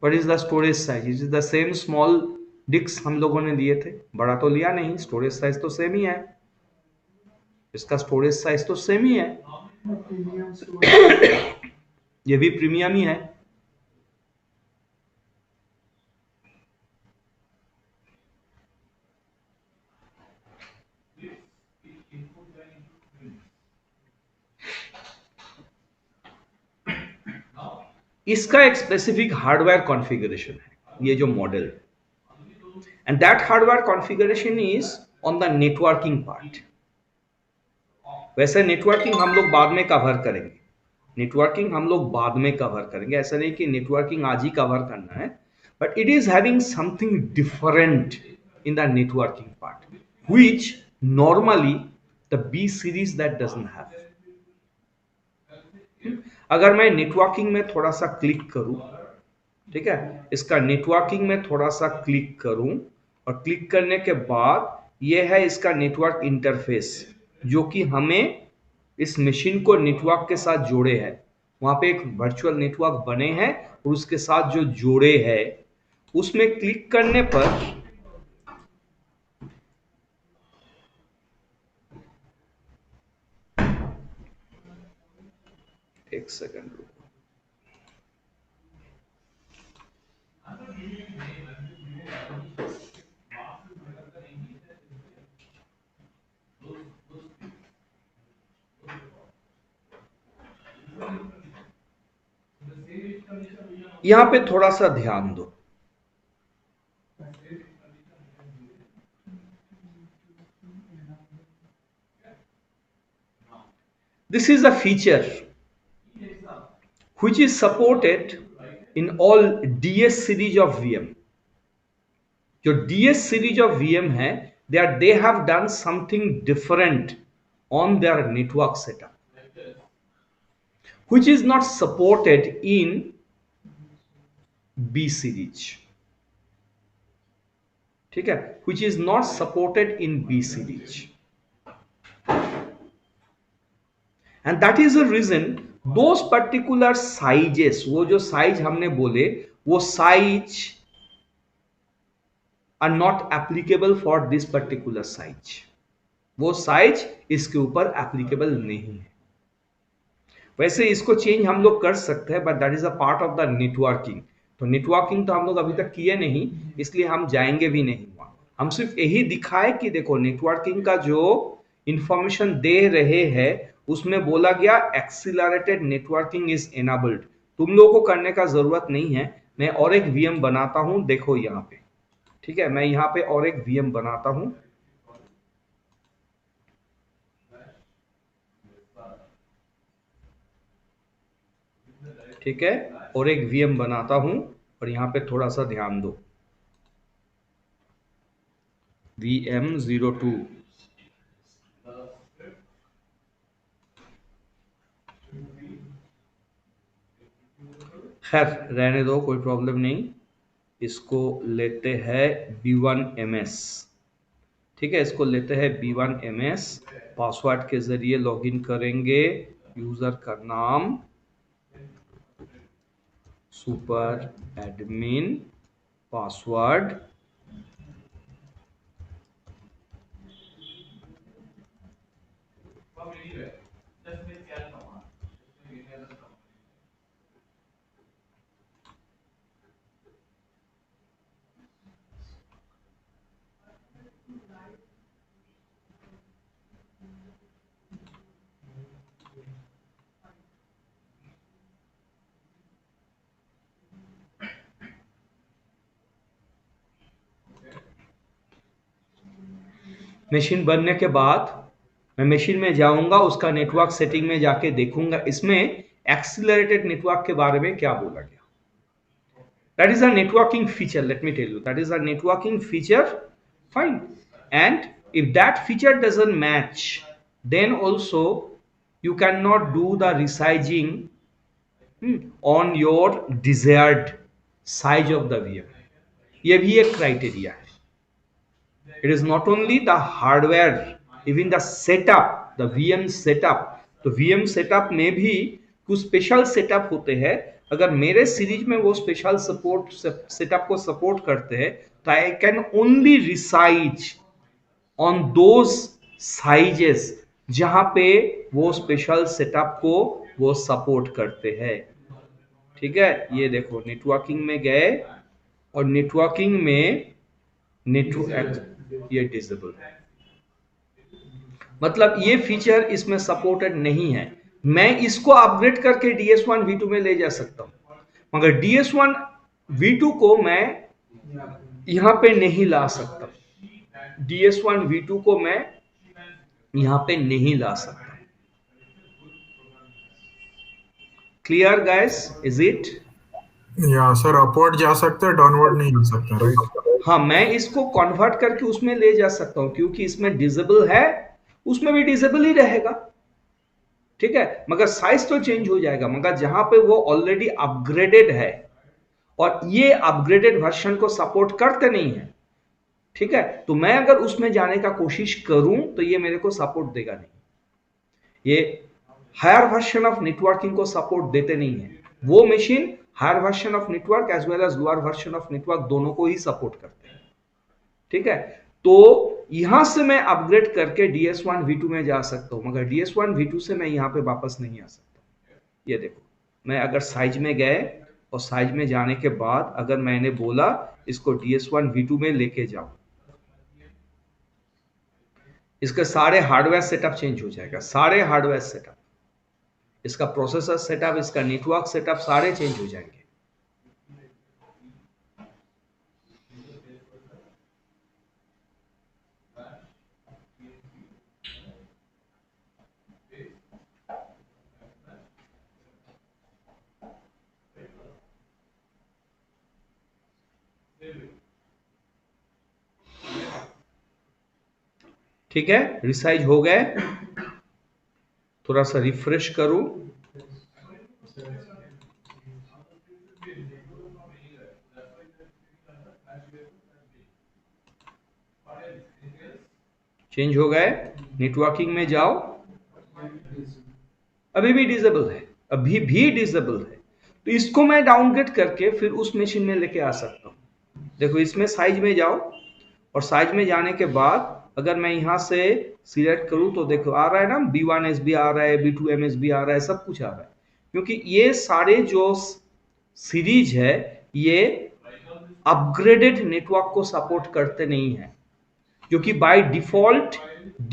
what is the storage size? Is the same small disk हम लोगों ने दिए थे, बड़ा तो लिया नहीं, स्टोरेज साइज तो सेम ही है, इसका स्टोरेज साइज तो सेम ही है, ये भी प्रीमियम ही है। इसका एक स्पेसिफिक हार्डवेयर कॉन्फ़िगरेशन है, ये जो model, and that hardware configuration is on the networking part. वैसे नेटवर्किंग हम लोग बाद में कवर करेंगे, नेटवर्किंग हम लोग बाद में कवर करेंगे, ऐसा नहीं कि नेटवर्किंग आज ही कवर करना है, but it is having something different in the networking part, which normally the B series that doesn't have. अगर मैं नेटवर्किंग में थोड़ा सा क्लिक करूं, ठीक है, इसका नेटवर्किंग में थोड़ा सा क्लिक करूं और क्लिक करने के बाद ये है इसका नेटवर्क इंटरफेस जो कि हमें इस मशीन को नेटवर्क के साथ जोड़े है। वहां पे एक वर्चुअल नेटवर्क बने हैं और उसके साथ जो जोड़े है उसमें क्लिक करने पर एक सेकंड रुको, यहां पे थोड़ा सा ध्यान दो। This is a feature which is supported in all DS series of VM. जो DS series of VM है, they have done something different on their network setup, which is not supported in B series. ठीक है, which is not supported in B series. And that is the reason those particular sizes, वो जो size हमने बोले वो size are not applicable for this particular size. वो size इसके ऊपर एप्लीकेबल नहीं है। वैसे इसको चेंज हम लोग कर सकते हैं, but that is a part of the networking. तो नेटवर्किंग तो हम लोग अभी तक किए नहीं, इसलिए हम जाएंगे भी नहीं वहां। हम सिर्फ यही दिखाए कि देखो नेटवर्किंग का जो इंफॉर्मेशन दे रहे हैं उसमें बोला गया एक्सीलरेटेड नेटवर्किंग इज एनेबल्ड। तुम लोगों को करने का जरूरत नहीं है। मैं और एक वीएम बनाता हूं, देखो यहाँ पे, ठीक है, मैं यहाँ पे और एक वीएम बनाता हूं। ठीक है, और एक वीएम बनाता हूं और यहाँ पे थोड़ा सा ध्यान दो, VM02। खैर रहने दो, कोई प्रॉब्लम नहीं। इसको लेते हैं B1MS, ठीक है, इसको लेते हैं B1MS। पासवर्ड के जरिए लॉगिन करेंगे। यूजर का नाम सुपर एडमिन, पासवर्ड मशीन बनने के बाद मैं मशीन में जाऊंगा, उसका नेटवर्क सेटिंग में जाके देखूंगा इसमें एक्सीलरेटेड नेटवर्क के बारे में क्या बोला गया। That is a networking feature, let me tell you, that is a networking feature, fine. And if that feature doesn't match, then also you cannot do the resizing on your desired size of the VM. ये भी एक criteria है। It is not only the hardware, even the setup, the VM setup। तो VM setup में भी कुछ special setup होते हैं। अगर मेरे सीरीज में वो स्पेशल सपोर्ट सेटअप को सपोर्ट करते हैं तो I can only resize on those sizes जहां पे वो स्पेशल सेटअप को वो सपोर्ट करते हैं। ठीक है, ये देखो नेटवर्किंग में गए और नेटवर्किंग में नेटवर्क ये डिसेबल, मतलब ये फीचर इसमें सपोर्टेड नहीं है। मैं इसको अपग्रेड करके DS1 V2 में ले जा सकता हूं, मगर DS1 V2 को मैं यहां पे नहीं ला सकता। DS1 V2 को मैं यहां पे नहीं ला सकता। Clear guys, is it? या सर अपवर्ड जा सकता है, डाउनवर्ड नहीं जा सकता, राइट? हाँ, मैं इसको कन्वर्ट करके उसमें ले जा सकता हूं, क्योंकि इसमें डिसेबल है, उसमें भी डिसेबल ही रहेगा, ठीक है, मगर साइज तो चेंज हो जाएगा। मगर जहां पे वो ऑलरेडी अपग्रेडेड है और ये अपग्रेडेड वर्जन को सपोर्ट करते नहीं है, ठीक है, तो मैं अगर उसमें जाने का कोशिश करूं तो ये मेरे को सपोर्ट देगा नहीं, ये हायर वर्जन ऑफ नेटवर्किंग को सपोर्ट देते नहीं है। वो machine higher version of network as well as lower version of network दोनों को ही सपोर्ट करते हैं, ठीक है। तो यहां से मैं अपग्रेड करके DS1 V2 में जा सकता हूं, मगर DS1 V2 से मैं यहां पे वापस नहीं आ सकता। ये देखो, मैं अगर साइज में गए और साइज में जाने के बाद अगर मैंने बोला इसको DS1 V2 में लेके जाओ, इसके सारे हार्डवेयर सेटअप चेंज हो जाएगा, सारे हार्डवेयर सेटअप, इसका प्रोसेसर सेटअप, इसका नेटवर्क सेटअप सारे चेंज हो जाएंगे। ठीक है, रिसाइज हो गए, थोड़ा सा रिफ्रेश करूं, चेंज हो गए, नेटवर्किंग में जाओ, अभी भी डिसेबल है, अभी भी डिसेबल है, तो इसको मैं डाउनग्रेड करके फिर उस मशीन में लेके आ सकता हूं। देखो, इसमें साइज में जाओ और साइज में जाने के बाद अगर मैं यहां से सिलेक्ट करूं तो देखो आ रहा है ना, B1SB आ रहा है, B2MSB आ रहा है, सब कुछ आ रहा है, क्योंकि ये सारे जो सीरीज है ये अपग्रेडेड नेटवर्क को सपोर्ट करते नहीं है, क्योंकि बाय डिफॉल्ट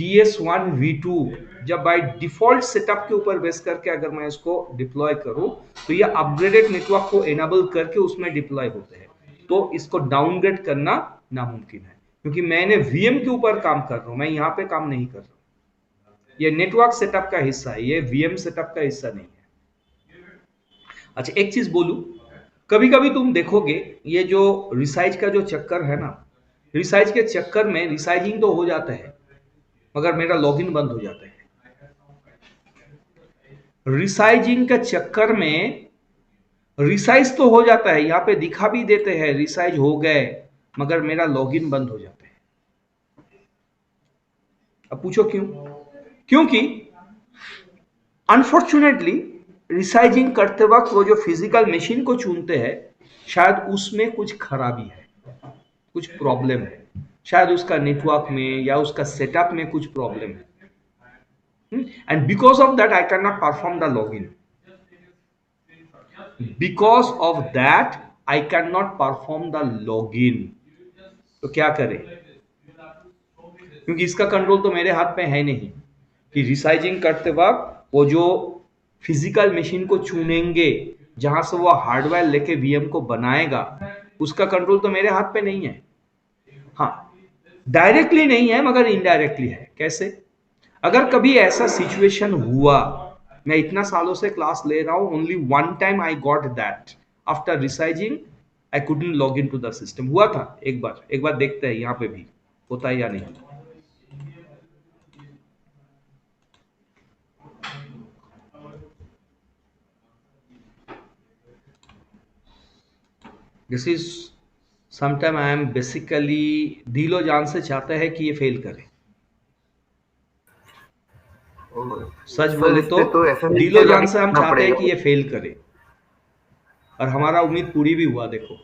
DS1 V2 जब बाय डिफॉल्ट सेटअप के ऊपर बेस करके अगर मैं इसको डिप्लॉय करूं तो ये अपग्रेडेड नेटवर्क को एनेबल करके उसमें डिप्लॉय होते हैं, तो इसको डाउनग्रेड करना नामुमकिन है, क्योंकि मैंने VM के ऊपर काम कर रहा हूं, मैं यहां पे काम नहीं कर रहा हूं, ये नेटवर्क सेटअप का हिस्सा है, ये VM सेटअप का हिस्सा नहीं है। अच्छा, एक चीज बोलूं, कभी कभी तुम देखोगे ये जो रिसाइज का जो चक्कर है ना, रिसाइज के चक्कर में रिसाइजिंग तो हो जाता है मगर मेरा लॉगिन बंद हो जाता है। रिसाइजिंग के चक्कर में रिसाइज तो हो जाता है, यहां पे दिखा भी देते हैं रिसाइज हो गए, मगर मेरा लॉगिन बंद हो जाता है। अब पूछो क्यों? क्योंकि अनफॉर्चुनेटली रिसाइजिंग करते वक्त वो जो फिजिकल मशीन को चुनते हैं शायद उसमें कुछ खराबी है, कुछ प्रॉब्लम है, शायद उसका नेटवर्क में या उसका सेटअप में कुछ प्रॉब्लम है, and because of that I cannot perform the login, because of that I cannot perform the login। तो क्या करें, क्योंकि इसका कंट्रोल तो मेरे हाथ में है नहीं कि रिसाइजिंग करते वक्त वो जो फिजिकल मशीन को चुनेंगे जहां से वो हार्डवेयर लेके VM को बनाएगा, उसका कंट्रोल तो मेरे हाथ पे नहीं है। हाँ, डायरेक्टली नहीं है मगर इनडायरेक्टली है। कैसे? अगर कभी ऐसा सिचुएशन हुआ, मैं इतना सालों से क्लास ले रहा हूं, only one time I got that after resizing I couldn't log in to the system, हुआ था एक बार देखते हैं यहाँ पे भी होता है या नहीं। This is sometime I am basically दिलो जान से चाहता है कि ये फेल करे, सच बोले तो दिलो जान से हम चाहते हैं कि ये फेल करे और हमारा उम्मीद पूरी भी हुआ। देखो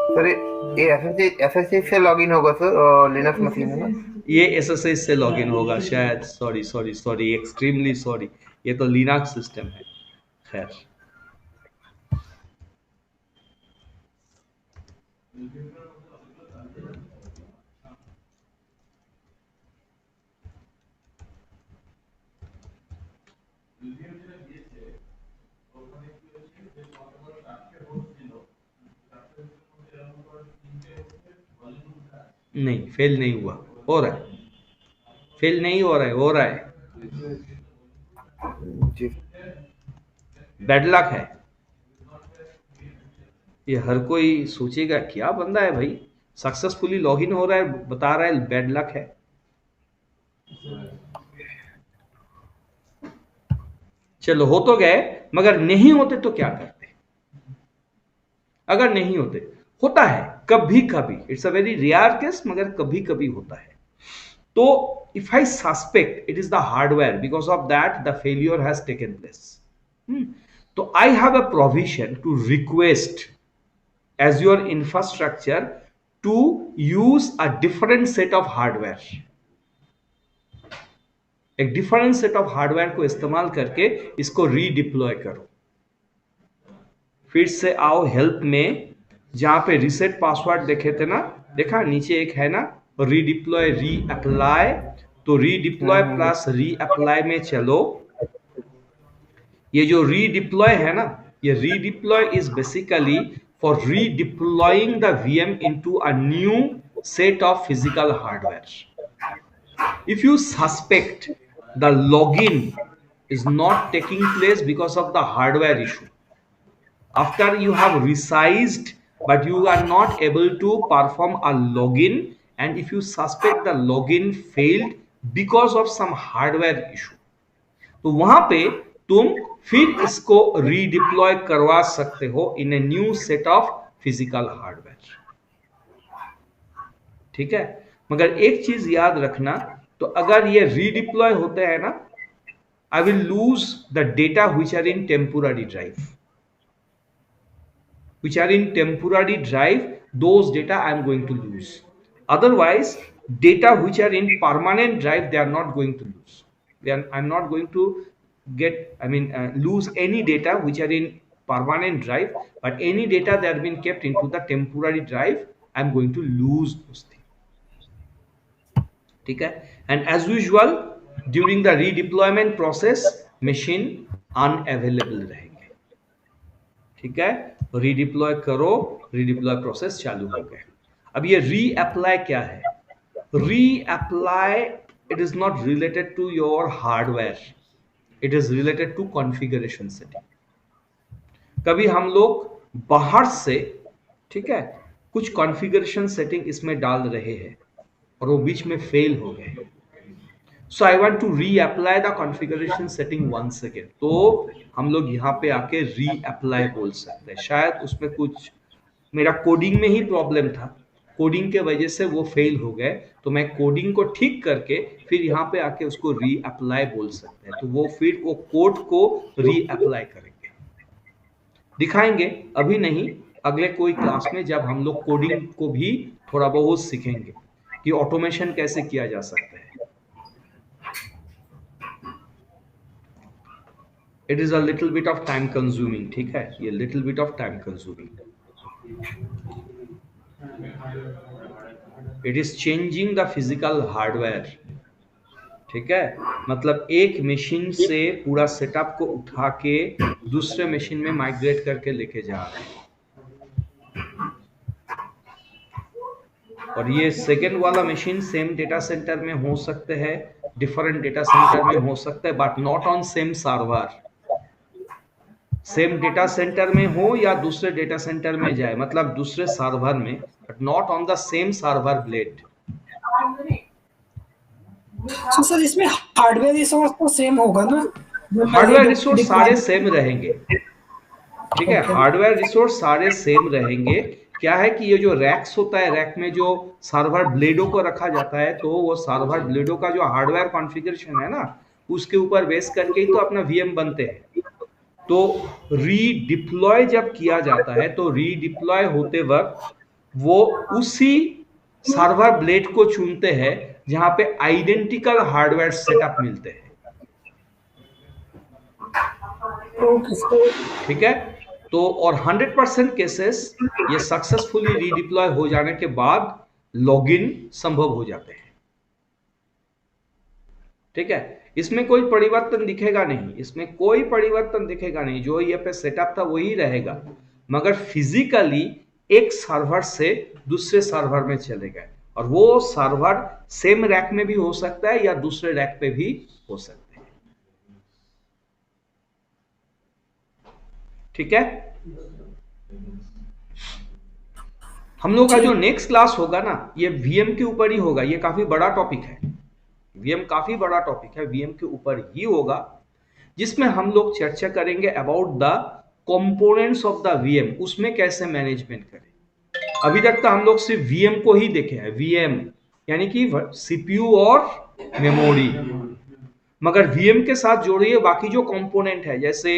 सर, ये SSH से लॉगिन होगा सर, लिनक्स मशीन है ना, ये SSH से लॉगिन होगा शायद, सॉरी एक्सट्रीमली सॉरी, ये तो लिनक्स सिस्टम है। खैर, नहीं, फेल नहीं हुआ, हो रहा है, फेल नहीं हो रहा है, जी बैड लक है। ये हर कोई सोचेगा क्या बंदा है भाई, सक्सेसफुली लॉगिन हो रहा है, बता रहा है बैड लक है। चलो हो तो गए, मगर नहीं होते तो क्या करते? अगर नहीं होते, होता है कभी कभी, it's a very rare case, मगर कभी कभी होता है। तो if I suspect it is the hardware, because of that the failure has taken place, तो I have a provision to request Azure infrastructure to use a different set of hardware, एक different set of hardware को इस्तेमाल करके इसको redeploy करो। फिर से आओ हेल्प में, जहां पे रीसेट पासवर्ड देखे थे ना, देखा नीचे एक है ना रीडिप्लॉय रीअप्लाई, तो रीडिप्लॉय प्लस रीअप्लाई में चलो। ये जो रीडिप्लॉय है ना, ये redeploy is basically for redeploying the VM into a new set of physical hardware. If you suspect the login is not taking place because of the hardware issue, after you have resized but you are not able to perform a login, and if you suspect the login failed because of some hardware issue, तो वहां पे तुम फिर इसको redeploy करवा सकते हो in a new set of physical hardware. ठीक है, मगर एक चीज याद रखना, तो अगर ये रीडिप्लॉय होते हैं ना, I will lose the data which are in temporary drive, which are in temporary drive, those data I am going to lose. Otherwise, data which are in permanent drive, they are not going to lose. I'm not going to lose any data which are in permanent drive, but any data that have been kept into the temporary drive, I'm going to lose those things. ठीक है, and as usual during the redeployment process, machine unavailable रहेंगे। ठीक है, redeploy करो, redeploy process चालू हो गया। अब ये रीअप्लाई क्या है? Reapply, it is not related to your hardware, it is related to configuration setting. कभी हम लोग बाहर से, ठीक है, कुछ कॉन्फ़िगरेशन सेटिंग इसमें डाल रहे हैं और वो बीच में फेल हो गए, so I want to reapply the configuration setting once again, तो हम लोग यहाँ पे आके रीअप्लाई बोल सकते हैं। शायद उसमें कुछ मेरा कोडिंग में ही प्रॉब्लम था, कोडिंग के वजह से वो फेल हो गए, तो मैं कोडिंग को ठीक करके फिर यहाँ पे आके उसको रीअप्लाई बोल सकते हैं, तो वो फिर वो कोड को रीअप्लाई करेंगे, दिखाएंगे, अभी नहीं, अगले कोई क्लास में जब हम लोग कोडिंग को भी थोड़ा बहुत सीखेंगे कि ऑटोमेशन कैसे किया जा सकता है। It is a little bit of time consuming, ठीक है, ये little bit of time consuming. It is changing the physical hardware, ठीक है, मतलब एक मशीन से पूरा सेटअप को उठा के दूसरे मशीन में माइग्रेट करके लेके जा रहे हैं, और ये सेकेंड वाला मशीन सेम डेटा सेंटर में हो सकते हैं, डिफरेंट डेटा सेंटर में हो सकता है, but not on same server. Same data centre में हो या दूसरे डेटा सेंटर में जाए, मतलब दूसरे सर्वर में, but not on the same server blade. तो सर इसमें हार्डवेयर रिसोर्स तो सेम होगा ना? हार्डवेयर रिसोर्स सारे सेम रहेंगे, ठीक है, हार्डवेयर रिसोर्स सारे सेम रहेंगे। क्या है कि ये जो रैक्स होता है, रैक में जो सर्वर ब्लेडों को रखा जाता है, तो वो सर्वर ब्लेडों का जो हार्डवेयर कॉन्फ़िगरेशन है ना, उसके ऊपर बेस करके ही तो अपना वीएम बनते हैं। तो रीडिप्लॉय जब किया जाता है, तो रीडिप्लॉय होते वक्त वो उसी सर्वर ब्लेड को चुनते हैं जहां पे आइडेंटिकल हार्डवेयर सेटअप मिलते हैं, ठीक है। तो और 100% केसेस ये सक्सेसफुली रीडिप्लॉय हो जाने के बाद लॉगिन संभव हो जाते हैं, ठीक है। इसमें कोई परिवर्तन दिखेगा नहीं, इसमें कोई परिवर्तन दिखेगा नहीं, जो ये पे सेटअप था वही रहेगा, मगर फिजिकली एक सर्वर से दूसरे सर्वर में चले गए, और वो सर्वर सेम रैक में भी हो सकता है या दूसरे रैक पे भी हो सकते हैं, ठीक है। हम लोग का जो नेक्स्ट क्लास होगा ना, ये वीएम के ऊपर ही होगा। ये काफी बड़ा टॉपिक है, वीएम काफी बड़ा टॉपिक है, वीएम के ऊपर ही होगा, जिसमें हम लोग चर्चा करेंगे about the components of the VM, उसमें कैसे मैनेजमेंट करें। अभी तक तो हम लोग सिर्फ वीएम को ही देखे हैं, वीएम यानी कि सीपीयू और मेमोरी, मगर वीएम के साथ जोड़िए बाकी जो कंपोनेंट है, जैसे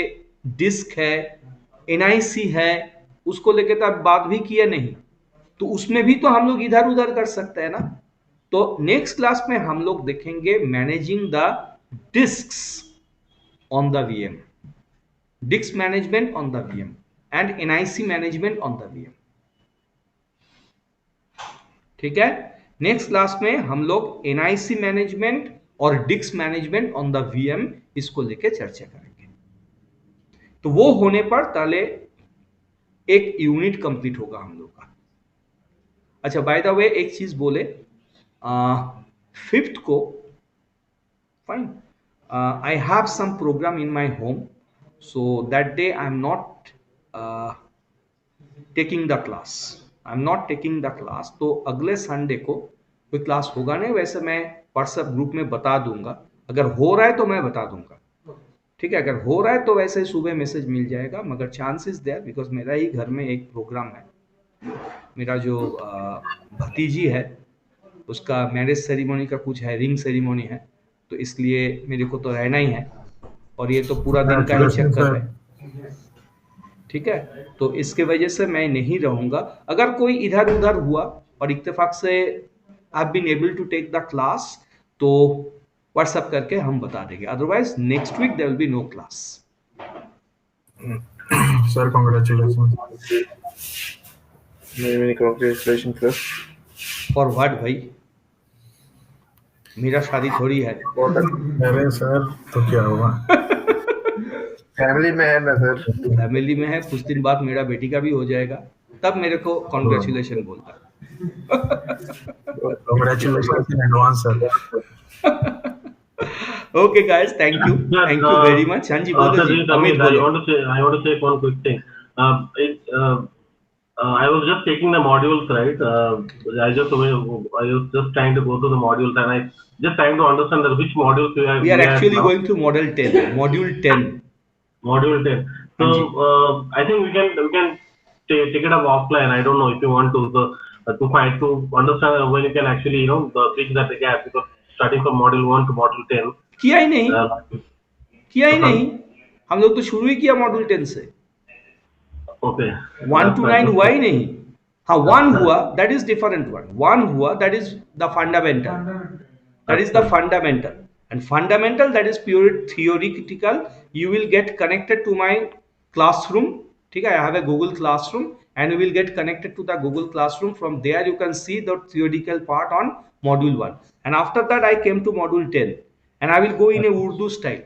डिस्क है, एनआईसी है, उसको लेके तो अब बात भी किया नहीं, तो उसमें भी तो हम लोग इधर उधर कर सकते हैं ना। तो नेक्स्ट क्लास में हम लोग देखेंगे managing the disks on the VM, disk management on the VM and NIC management on the VM. ठीक है, नेक्स्ट क्लास में हम लोग एनआईसी मैनेजमेंट और disk management on the VM इसको लेके चर्चा करेंगे। तो वो होने पर पहले एक यूनिट कंप्लीट होगा हम लोग का। अच्छा, बाय द वे एक चीज बोले, 5th को fine I have some program in my home, so that day I am not taking the class, तो अगले संडे को कोई क्लास होगा नहीं। वैसे मैं व्हाट्सएप ग्रुप में बता दूंगा, अगर हो रहा है तो मैं बता दूंगा, ठीक है। अगर हो रहा है तो वैसे सुबह मैसेज मिल जाएगा, मगर चांसेस देयर, बिकॉज मेरा ही घर में एक प्रोग्राम है, मेरा जो भतीजी है उसका मैरिज सेरेमनी का कुछ है, रिंग सेरेमनी है, तो इसलिए मेरे को तो रहना ही है, और ये तो पूरा दिन का ही चक्कर है, ठीक है। तो इसके वजह से मैं नहीं रहूंगा। अगर कोई इधर उधर हुआ और इत्तेफाक से I have been able to take the class, तो व्हाट्सएप करके हम बता देंगे, otherwise next week there will be no class. Sir congratulation. Many congratulation sir. For what भाई, मेरा शादी थोड़ी है। अरे सर तो क्या हुआ, फैमिली में है ना सर, फैमिली में है, कुछ दिन बाद मेरा बेटी का भी हो जाएगा, तब मेरे को कॉन्ग्रेचुलेशन बोलता। Congratulation in advance sir. Okay guys, thank you very much। हाँ जी, बोलो जी, अमित बोलो। I want to say one quick thing. I was just taking the modules, right? I was just trying to go through the modules, and I just trying to understand that which modules we are actually going to module 10. Module 10. So I think we can take it up offline. I don't know if you want to find to understand when you can actually bridge that gap, because starting from module 1 to module 10 किया ही नहीं, हम लोग तो शुरू ही किया module 10 से। Okay, 1 to 9 हुआ ही नहीं। हाँ, 1 हुआ, दैट इज डिफरेंट वन। 1 हुआ, that is the fundamental, and fundamental, that is pure theoretical. You will get connected to my classroom, ठीक है, I have a Google Classroom, and you will get connected to the Google Classroom. From there you can see the theoretical part on module 1, and after that I came to module 10, and I will go in a Urdu style,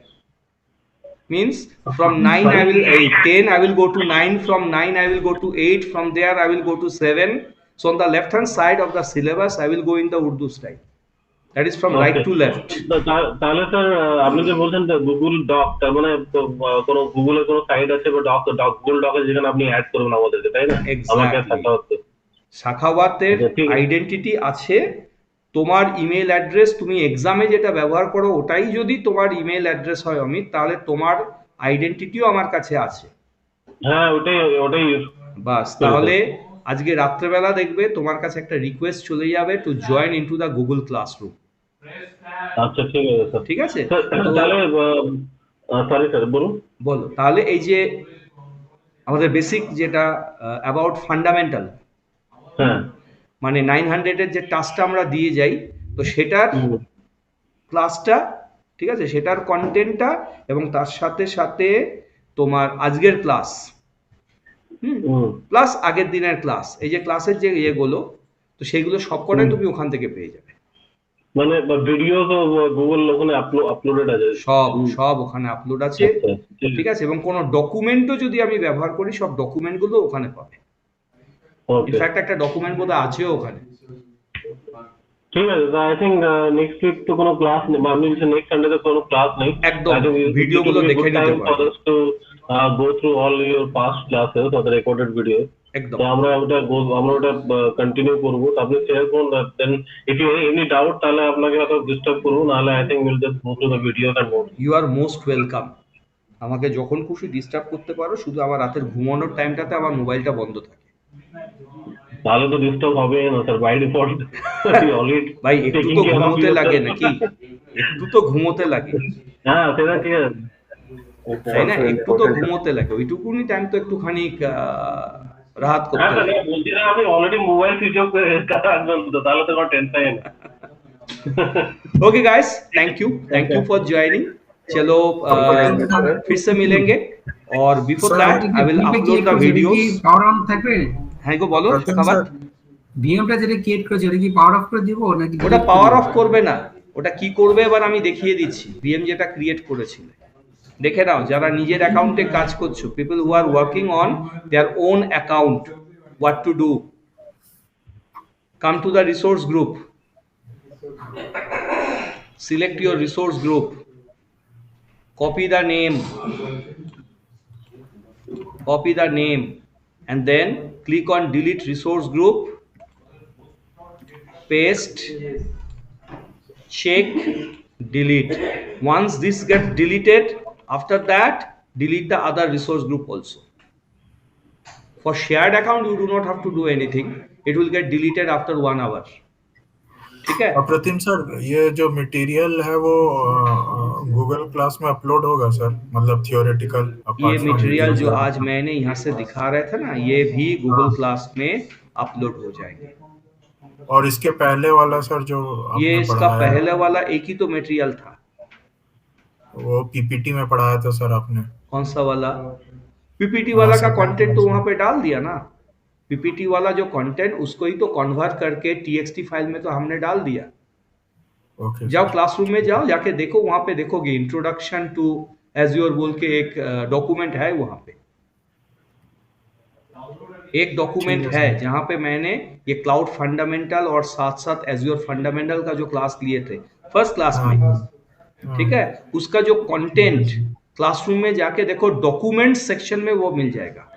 means from 9 I will 10 I will go to 9, from 9 I will go to 8, from there I will go to 7. So on the left hand side of the syllabus I will go in the Urdu style, that is from right to left. তাহলে sir আপনি যে বলছেন Google doc, তার মানে কোনো গুগলের কোনো site আছে বা গুগল ডকে যেখানে আপনি অ্যাড করবেন আমাদেরকে, তাই না? এক্স্যাক্টলি, শাখাওয়াতের আইডেন্টিটি আছে। তোমার ইমেল অ্যাড্রেস, তুমি এক্সামে যেটা ব্যবহার করো ওটাই যদি তোমার ইমেল অ্যাড্রেস হয় অমিত, তাহলে তোমার আইডেন্টিটিও আমার কাছে আছে। হ্যাঁ, ওটাই বাস, তাহলে আজকে রাত্রেবেলা দেখবে তোমার কাছে একটা রিকোয়েস্ট চলে যাবে to join into the Google classroom. আচ্ছা, ঠিক আছে স্যার। ঠিক আছে, তাহলে সরি স্যার, বলো। তাহলে এই যে আমাদের বেসিক যেটা অ্যাবাউট ফান্ডামেন্টাল, হ্যাঁ, মানে 900 এর যে টাস্কটা আমরা দিয়ে যাই, তো সেটার ক্লাসটা, ঠিক আছে, সেটার কন্টেন্টটা এবং তার সাথে সাথে তোমার আজকের ক্লাস প্লাস আগের দিনের ক্লাস, এই যে ক্লাসের যে ইয়েগুলো, তো সেইগুলো সবকটাই তুমি ওখান থেকে পেয়ে যাবে। মানে ভিডিও তো গুগল ওখানে আপলোডেড আছে, সব ওখানে আপলোড আছে, ঠিক আছে। এবং কোনো ডকুমেন্টও যদি আমি ব্যবহার করি, সব ডকুমেন্টগুলো ওখানে পাবে। ইনফ্যাক্ট একটা ডকুমেন্ট বোধহয় আছেও ওখানে। ঠিক আছে, আই থিংক নেক্সট উইক তো কোনো ক্লাস নেই, আমি নেক্সট সানডে তো কোনো ক্লাস নেই, একদম ভিডিওগুলো দেখে নিতে পারো। go through all your past classes or the recorded videos. একদম তো আমরা ওটা কন্টিনিউ করবো। তো আপনি শেয়ার করুন, then if you any doubt তাহলে আপনাকে হয়তো ডিস্টার্ব করবো, নাহলে I think will just go through the videos and notes. You are most welcome. আমাকে যখন খুশি ডিস্টার্ব করতে পারো, শুধু আমার রাতের ঘুমানোর টাইমটাতে আমার মোবাইলটা বন্ধ থাকে। তাহলে তো ডিস্টার্ব হবে না স্যার, বাই ডিফল্ট অলরেডি ভাই একটু তো ঘুমোতে লাগে নাকি, একটু তো ঘুমোতে লাগে, হ্যাঁ সেটা ঠিক আছে, তাই না? একটু তো ঘুমোতে লাগে, ওইটুকুনি টাইম তো একটুখানি রাহাত করতে হ্যাঁ লাগে। বলছি না, আপনি অলরেডি মোবাইল সুইচ অফ করে রাখবেন তো, তাহলে তো কোনো টেনশন নেই। Okay guys, thank you for joining. चलो फिर से मिलेंगे, और before that I will upload the videos. Power on থাকবে? হ্যাঁ গো বলো খাবার। ভিএমটা যেটা ক্রিয়েট করেছে ওটা কি পাওয়ার অফ করে দিব নাকি? ওটা পাওয়ার অফ করবে না, ওটা কি করবে এবার আমি দেখিয়ে দিচ্ছি। ভিএম যেটা ক্রিয়েট করেছিল দেখে নাও, যারা নিজের অ্যাকাউন্টে কাজ করছো, people who are working on their own account, what to do, come to the resource group, select your resource group, copy the name, and then click on delete resource group, paste, check, delete. Once this gets deleted, after that delete the other resource group also. For shared account you do not have to do anything, it will get deleted after 1 hour. ठीक है? अप्रतिम sir, ये जो material है वो Google class में upload होगा sir, मतलब थियोरेटिकल? ये मटेरियल जो आज मैंने यहाँ से दिखा रहे थे ना, ये भी गूगल क्लास में अपलोड हो जाएंगे। और इसके पहले वाला सर जो ये इसका पहले वाला एक ही तो मटेरियल था, वो पीपीटी में पढ़ाया था सर आपने। कौन सा वाला? पीपीटी वाला का कंटेंट तो वहां पे डाल दिया ना। पीपीटी वाला जो कंटेंट, उसको ही तो कन्वर्ट करके टीएक्सटी फाइल में तो हमने डाल दिया। ओके, जाओ क्लासरूम में जाओ, जाके देखो, वहां पे देखोगे इंट्रोडक्शन टू एज्योर बोल के एक डॉक्यूमेंट है, वहां पे एक डॉक्यूमेंट है जहां पे मैंने ये क्लाउड फंडामेंटल और साथ साथ एज्योर फंडामेंटल का जो क्लास लिए थे फर्स्ट क्लास में, ठीक है, उसका जो कंटेंट क्लासरूम में जाके देखो, डॉक्यूमेंट सेक्शन में वो मिल जाएगा।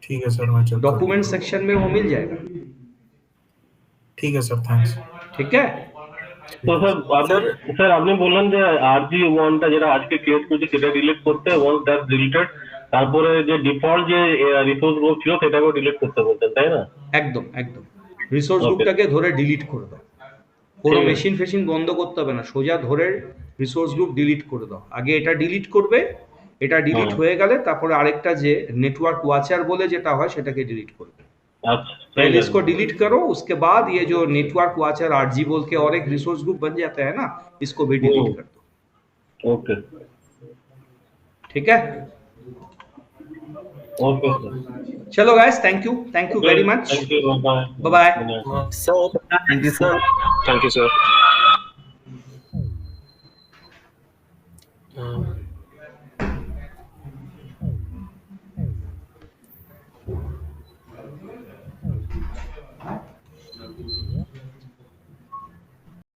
ठीक है सर, मैं चेक डॉक्यूमेंट सेक्शन में वो मिल जाएगा। ठीक है सर, थैंक्स। ঠিক है? তো স্যার আপনি বললেন যে RG1টা যেটা আজকে ক্রিয়েট করেছি সেটা ডিলিট করতে, ওয়ান্স দ্যাট ডিলিটেড তারপরে যে ডিফল্ট যে রিসোর্স গ্রুপ ছিল সেটাকেও ডিলিট করতে বলতেন, তাই না? একদম রিসোর্স গ্রুপটাকে ধরে ডিলিট করে দাও, কোনো মেশিন ফেশিন বন্ধ করতে হবে না, সোজা ধরে রিসোর্স গ্রুপ ডিলিট করে দাও। আগে এটা ডিলিট করবে, এটা ডিলিট হয়ে গেলে তারপরে আরেকটা যে নেটওয়ার্ক ওয়াচার বলে যেটা হয় সেটাকে ডিলিট করবে। अच्छा, पहले इसको डिलीट करो, उसके बाद ये जो नेटवर्क वाचर RG बोल के और एक रिसोर्स ग्रुप बन जाता है ना, इसको भी डिलीट कर दो। ओके ठीक है? ओके सर, चलो guys, thank you very much, thank you, bye bye. Thank you sir.